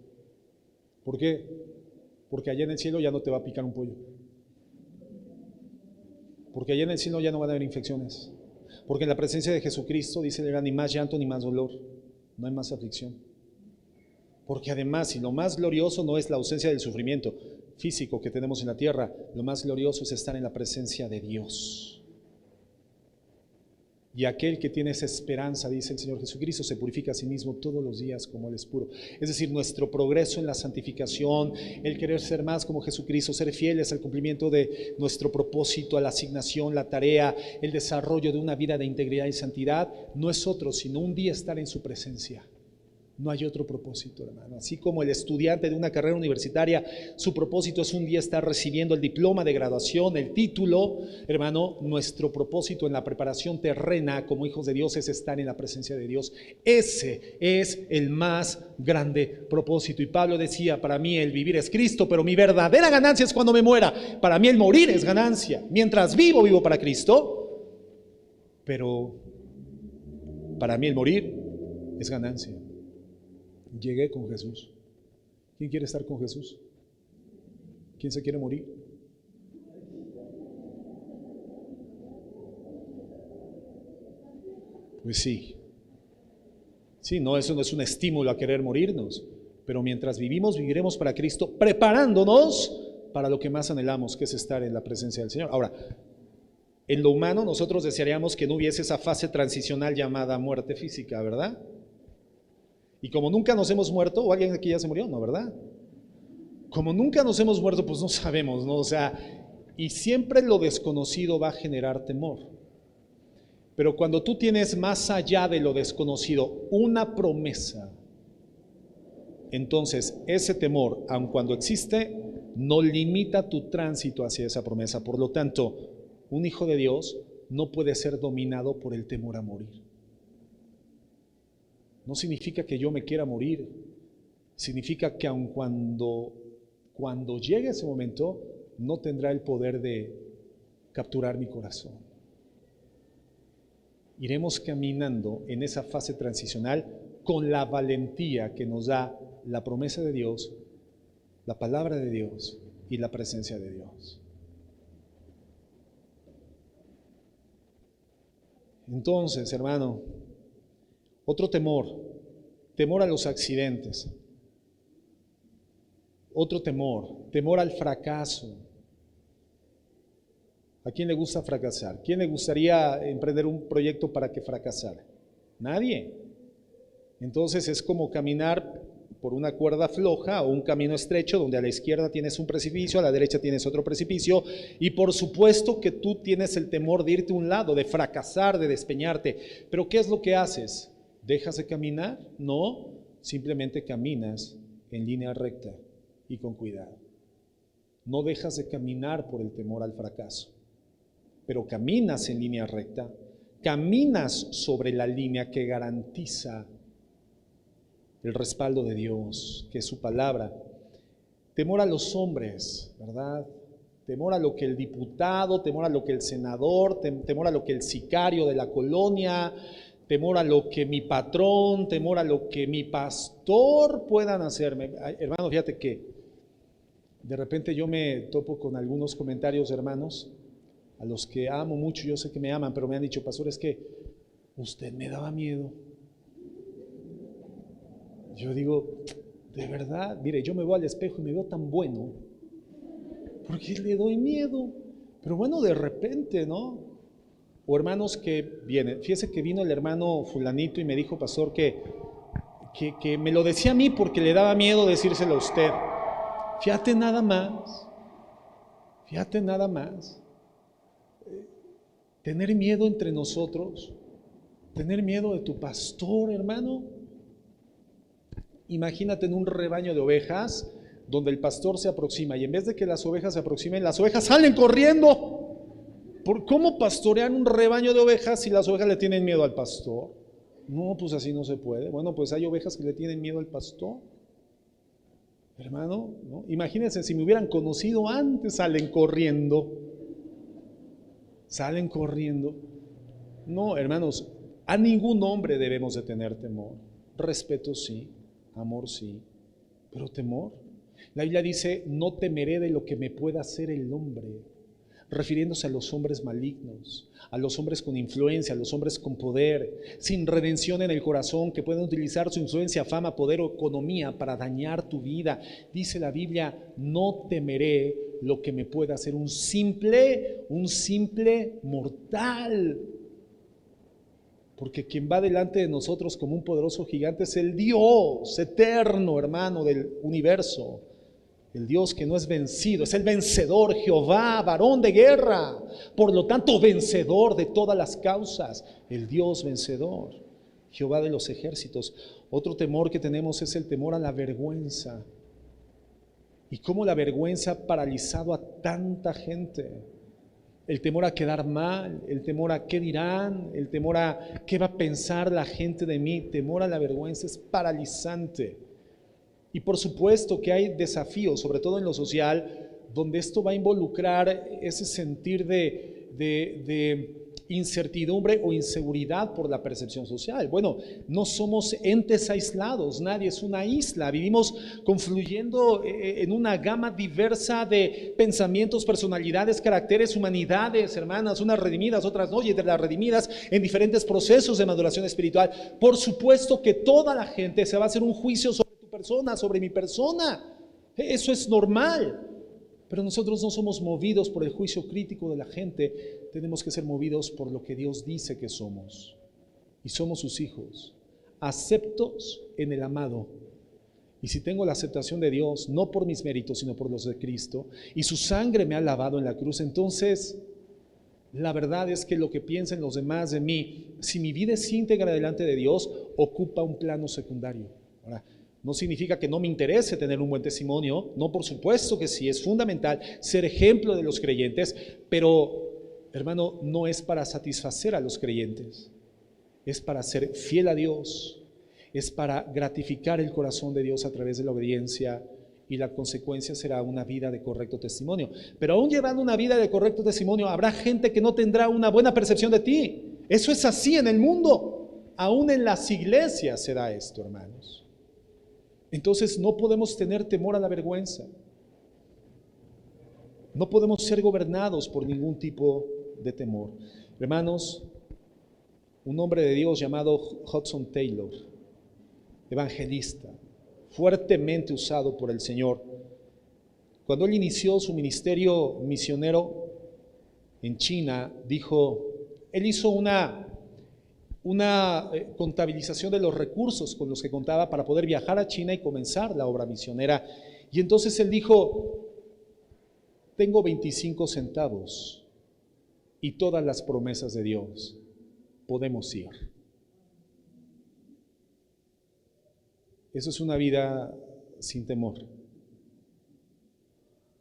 ¿Por qué? Porque allá en el cielo ya no te va a picar un pollo. Porque allá en el cielo ya no van a haber infecciones. Porque en la presencia de Jesucristo, dice, ni más llanto ni más dolor. No hay más aflicción. Porque además, y lo más glorioso no es la ausencia del sufrimiento físico que tenemos en la tierra, lo más glorioso es estar en la presencia de Dios. Y aquel que tiene esa esperanza, dice el Señor Jesucristo, se purifica a sí mismo todos los días como Él es puro. Es decir, nuestro progreso en la santificación, el querer ser más como Jesucristo, ser fieles al cumplimiento de nuestro propósito, a la asignación, la tarea, el desarrollo de una vida de integridad y santidad, no es otro, sino un día estar en su presencia. No hay otro propósito, hermano. Así como el estudiante de una carrera universitaria, su propósito es un día estar recibiendo el diploma de graduación, el título, hermano, nuestro propósito en la preparación terrena como hijos de Dios es estar en la presencia de Dios. Ese es el más grande propósito. Y Pablo decía, para mí el vivir es Cristo, pero mi verdadera ganancia es cuando me muera. Para mí el morir es ganancia. Mientras vivo, vivo para Cristo, pero para mí el morir es ganancia. Llegué con Jesús. ¿Quién quiere estar con Jesús? ¿Quién se quiere morir? Pues sí. Sí, no, eso no es un estímulo a querer morirnos, pero mientras vivimos, viviremos para Cristo, preparándonos para lo que más anhelamos, que es estar en la presencia del Señor. Ahora, en lo humano nosotros desearíamos que no hubiese esa fase transicional llamada muerte física, ¿verdad? Y como nunca nos hemos muerto, o alguien aquí ya se murió, ¿no? ¿Verdad? Como nunca nos hemos muerto, pues no sabemos, ¿no? O sea, y siempre lo desconocido va a generar temor. Pero cuando tú tienes más allá de lo desconocido una promesa, entonces ese temor, aun cuando existe, no limita tu tránsito hacia esa promesa. Por lo tanto, un hijo de Dios no puede ser dominado por el temor a morir. No significa que yo me quiera morir, significa que aun cuando llegue ese momento, no tendrá el poder de capturar mi corazón. Iremos caminando en esa fase transicional con la valentía que nos da la promesa de Dios, la palabra de Dios y la presencia de Dios. Entonces, hermano, otro temor a los accidentes. Otro temor al fracaso. ¿A quién le gusta fracasar? ¿Quién le gustaría emprender un proyecto para que fracasara? Nadie. Entonces es como caminar por una cuerda floja o un camino estrecho donde a la izquierda tienes un precipicio, a la derecha tienes otro precipicio y por supuesto que tú tienes el temor de irte a un lado, de fracasar, de despeñarte. Pero ¿qué es lo que haces? ¿Dejas de caminar? No, simplemente caminas en línea recta y con cuidado. No dejas de caminar por el temor al fracaso, pero caminas en línea recta, caminas sobre la línea que garantiza el respaldo de Dios, que es su palabra. Temor a los hombres, ¿verdad? Temor a lo que el diputado, temor a lo que el senador, temor a lo que el sicario de la colonia, temor a lo que mi patrón, temor a lo que mi pastor puedan hacerme. Ay, hermano, fíjate que de repente yo me topo con algunos comentarios de hermanos a los que amo mucho, yo sé que me aman, pero me han dicho, pastor, es que usted me daba miedo. Yo digo, de verdad, mire, yo me voy al espejo y me veo tan bueno, porque le doy miedo. Pero bueno, de repente, ¿no? O hermanos que vienen. Fíjese que vino el hermano fulanito y me dijo, pastor, que me lo decía a mí porque le daba miedo decírselo a usted. Fíjate nada más. Fíjate nada más. Tener miedo entre nosotros. Tener miedo de tu pastor, hermano. Imagínate en un rebaño de ovejas donde el pastor se aproxima y en vez de que las ovejas se aproximen, las ovejas salen corriendo. ¿Por cómo pastorear un rebaño de ovejas si las ovejas le tienen miedo al pastor? No, pues así no se puede. Bueno, pues hay ovejas que le tienen miedo al pastor. Hermano, ¿no? Imagínense, si me hubieran conocido antes, salen corriendo. Salen corriendo. No, hermanos, a ningún hombre debemos de tener temor. Respeto sí, amor sí, pero temor. La Biblia dice, no temeré de lo que me pueda hacer el hombre, refiriéndose a los hombres malignos, a los hombres con influencia, a los hombres con poder, sin redención en el corazón, que pueden utilizar su influencia, fama, poder o economía para dañar tu vida. Dice la Biblia, no temeré lo que me pueda hacer un simple mortal. Porque quien va delante de nosotros como un poderoso gigante es el Dios eterno, hermano, del universo. El Dios que no es vencido, es el vencedor, Jehová, varón de guerra. Por lo tanto, vencedor de todas las causas. El Dios vencedor, Jehová de los ejércitos. Otro temor que tenemos es el temor a la vergüenza. Y cómo la vergüenza ha paralizado a tanta gente. El temor a quedar mal, el temor a qué dirán, el temor a qué va a pensar la gente de mí. Temor a la vergüenza es paralizante. Y por supuesto que hay desafíos, sobre todo en lo social, donde esto va a involucrar ese sentir de incertidumbre o inseguridad por la percepción social. Bueno, no somos entes aislados, nadie es una isla, vivimos confluyendo en una gama diversa de pensamientos, personalidades, caracteres, humanidades, hermanas, unas redimidas, otras no, y entre las redimidas en diferentes procesos de maduración espiritual. Por supuesto que toda la gente se va a hacer un juicio sobre tu persona, sobre mi persona, eso es normal. Pero nosotros no somos movidos por el juicio crítico de la gente, tenemos que ser movidos por lo que Dios dice que somos. Y somos sus hijos, aceptos en el amado. Y si tengo la aceptación de Dios, no por mis méritos, sino por los de Cristo, y su sangre me ha lavado en la cruz, entonces la verdad es que lo que piensen los demás de mí, si mi vida es íntegra delante de Dios, ocupa un plano secundario. Ahora, no significa que no me interese tener un buen testimonio, no, por supuesto que sí, es fundamental ser ejemplo de los creyentes, pero, hermano, no es para satisfacer a los creyentes, es para ser fiel a Dios, es para gratificar el corazón de Dios a través de la obediencia, y la consecuencia será una vida de correcto testimonio. Pero aún llevando una vida de correcto testimonio, habrá gente que no tendrá una buena percepción de ti. Eso es así en el mundo, aún en las iglesias se da esto, hermanos. Entonces no podemos tener temor a la vergüenza. No podemos ser gobernados por ningún tipo de temor. Hermanos, un hombre de Dios llamado Hudson Taylor, evangelista, fuertemente usado por el Señor, cuando él inició su ministerio misionero en China, dijo, él hizo una contabilización de los recursos con los que contaba para poder viajar a China y comenzar la obra misionera. Y entonces él dijo, tengo 25 centavos y todas las promesas de Dios, podemos ir. Eso es una vida sin temor.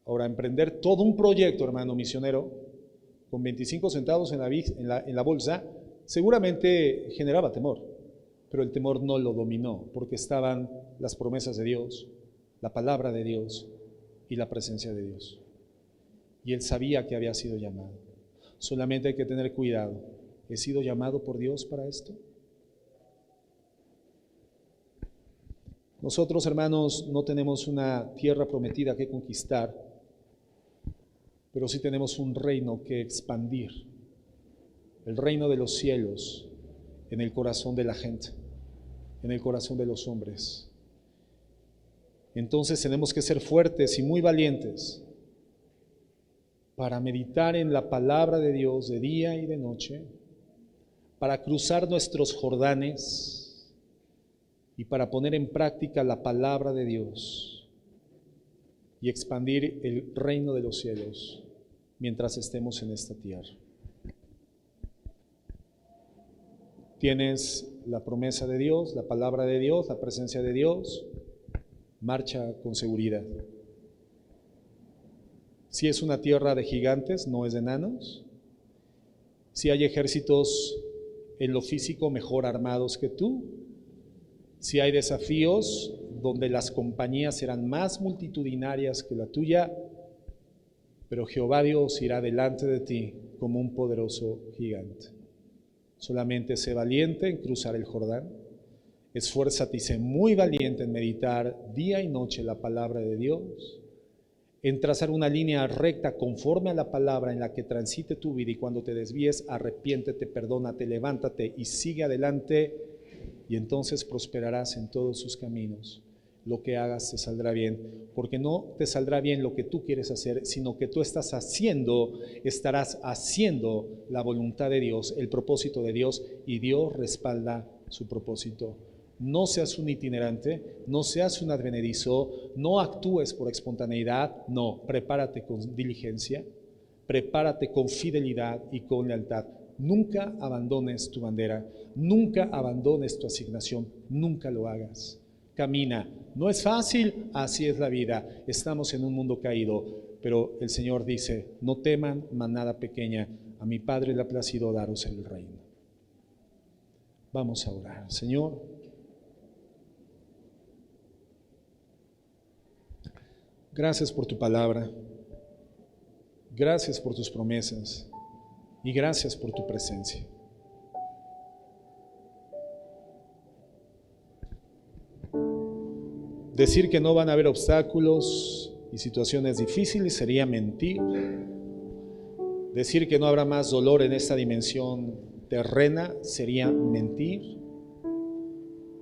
Ahora, emprender todo un proyecto, hermano misionero, con 25 centavos en la bolsa, seguramente generaba temor, pero el temor no lo dominó, porque estaban las promesas de Dios, la palabra de Dios y la presencia de Dios. Y él sabía que había sido llamado. Solamente hay que tener cuidado. ¿He sido llamado por Dios para esto? Nosotros, hermanos, no tenemos una tierra prometida que conquistar, pero sí tenemos un reino que expandir. El reino de los cielos en el corazón de la gente, en el corazón de los hombres. Entonces tenemos que ser fuertes y muy valientes para meditar en la palabra de Dios de día y de noche, para cruzar nuestros Jordanes y para poner en práctica la palabra de Dios y expandir el reino de los cielos mientras estemos en esta tierra. Tienes la promesa de Dios, la palabra de Dios, la presencia de Dios. Marcha con seguridad. Si es una tierra de gigantes, no es de enanos. Si hay ejércitos en lo físico mejor armados que tú. Si hay desafíos donde las compañías serán más multitudinarias que la tuya, pero Jehová Dios irá delante de ti como un poderoso gigante. Solamente sé valiente en cruzar el Jordán. Esfuérzate y sé muy valiente en meditar día y noche la palabra de Dios, en trazar una línea recta conforme a la palabra en la que transite tu vida, y cuando te desvíes, arrepiéntete, perdónate, levántate y sigue adelante, y entonces prosperarás en todos sus caminos. Lo que hagas te saldrá bien, porque no te saldrá bien lo que tú quieres hacer, sino que tú estarás haciendo la voluntad de Dios, el propósito de Dios, y Dios respalda su propósito. No seas un itinerante, no seas un advenedizo, no actúes por espontaneidad, no, prepárate con diligencia, prepárate con fidelidad y con lealtad. Nunca abandones tu bandera, nunca abandones tu asignación, nunca lo hagas. Camina, no es fácil, así es la vida, estamos en un mundo caído, pero el Señor dice, no teman manada pequeña, a mi Padre le ha placido daros el reino. Vamos a orar. Señor, gracias por tu palabra, gracias por tus promesas y gracias por tu presencia. Decir que no van a haber obstáculos y situaciones difíciles sería mentir. Decir que no habrá más dolor en esta dimensión terrena sería mentir.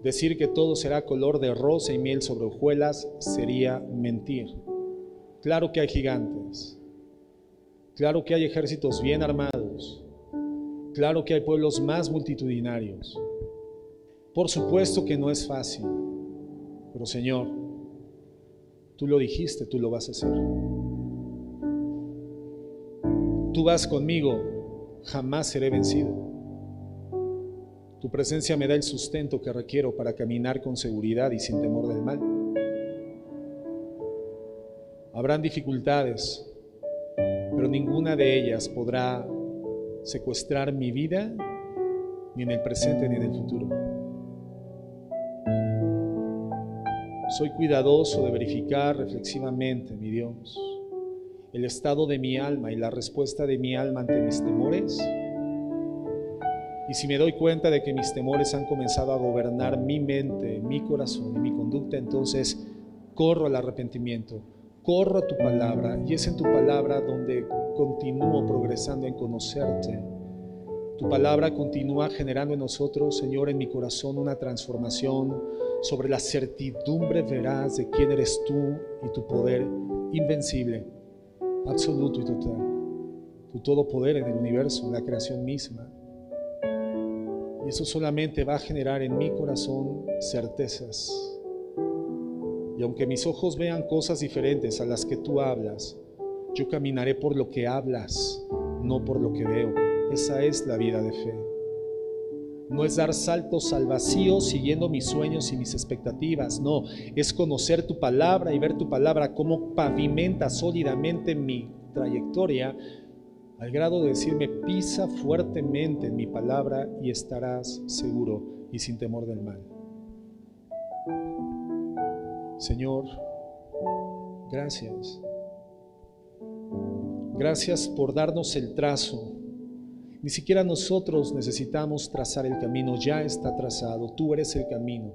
Decir que todo será color de rosa y miel sobre hojuelas sería mentir. Claro que hay gigantes, claro que hay ejércitos bien armados, claro que hay pueblos más multitudinarios. Por supuesto que no es fácil, pero Señor, tú lo dijiste, tú lo vas a hacer. Tú vas conmigo, jamás seré vencido. Tu presencia me da el sustento que requiero para caminar con seguridad y sin temor del mal. Habrán dificultades, pero ninguna de ellas podrá secuestrar mi vida, ni en el presente ni en el futuro. Soy cuidadoso de verificar reflexivamente, mi Dios, el estado de mi alma y la respuesta de mi alma ante mis temores. Y si me doy cuenta de que mis temores han comenzado a gobernar mi mente, mi corazón y mi conducta, entonces corro al arrepentimiento, corro a tu palabra, y es en tu palabra donde continúo progresando en conocerte. Tu palabra continúa generando en nosotros, Señor, en mi corazón una transformación sobre la certidumbre veraz de quién eres tú y tu poder invencible, absoluto y total. Tu todo poder en el universo, en la creación misma. Y eso solamente va a generar en mi corazón certezas. Y aunque mis ojos vean cosas diferentes a las que tú hablas, yo caminaré por lo que hablas, no por lo que veo. Esa es la vida de fe. No es dar saltos al vacío siguiendo mis sueños y mis expectativas, no, es conocer tu palabra y ver tu palabra cómo pavimenta sólidamente mi trayectoria, al grado de decirme, pisa fuertemente en mi palabra y estarás seguro y sin temor del mal. Señor, gracias. Gracias por darnos el trazo. Ni siquiera nosotros necesitamos trazar el camino, ya está trazado. Tú eres el camino,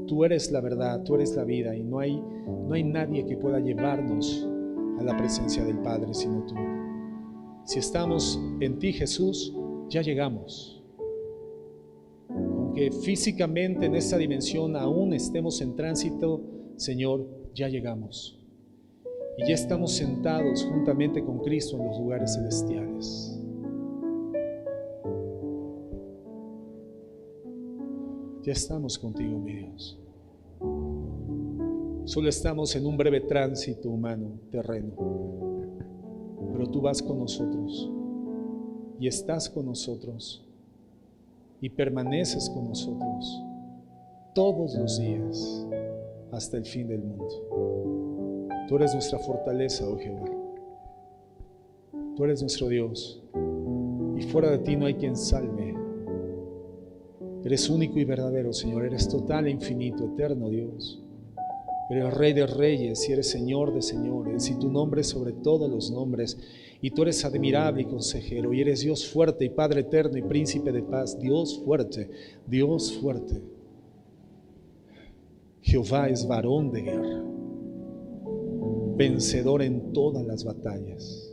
tú eres la verdad, tú eres la vida, y no hay nadie que pueda llevarnos a la presencia del Padre sino tú. Si estamos en ti, Jesús, ya llegamos. Aunque físicamente en esta dimensión aún estemos en tránsito, Señor, ya llegamos. y ya estamos sentados juntamente con Cristo en los lugares celestiales. Ya estamos contigo, mi Dios. Solo estamos en un breve tránsito humano, terreno, pero tú vas con nosotros y estás con nosotros y permaneces con nosotros todos los días hasta el fin del mundo. Tú eres nuestra fortaleza, oh Jehová. Tú eres nuestro Dios y fuera de ti no hay quien salve. Eres único y verdadero, Señor. Eres total e infinito, eterno Dios. Eres Rey de reyes y eres Señor de señores, y tu nombre es sobre todos los nombres, y tú eres admirable y consejero, y eres Dios fuerte y Padre eterno y príncipe de paz. Dios fuerte, Dios fuerte. Jehová es varón de guerra, vencedor en todas las batallas.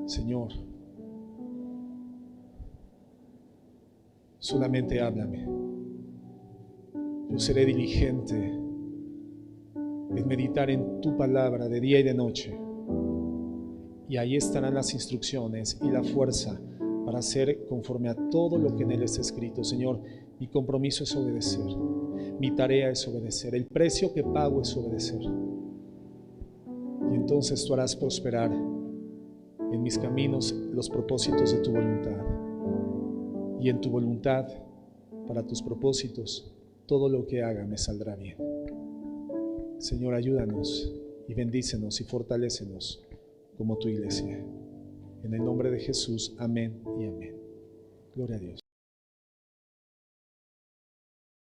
Señor, solamente háblame. Yo seré diligente en meditar en tu palabra de día y de noche, y ahí estarán las instrucciones y la fuerza para hacer conforme a todo lo que en él está escrito. Señor, mi compromiso es obedecer, mi tarea es obedecer, el precio que pago es obedecer, y entonces tú harás prosperar en mis caminos los propósitos de tu voluntad, y en tu voluntad para tus propósitos todo lo que haga me saldrá bien. Señor, ayúdanos y bendícenos y fortalécenos como tu iglesia. En el nombre de Jesús, amén y amén. Gloria a Dios.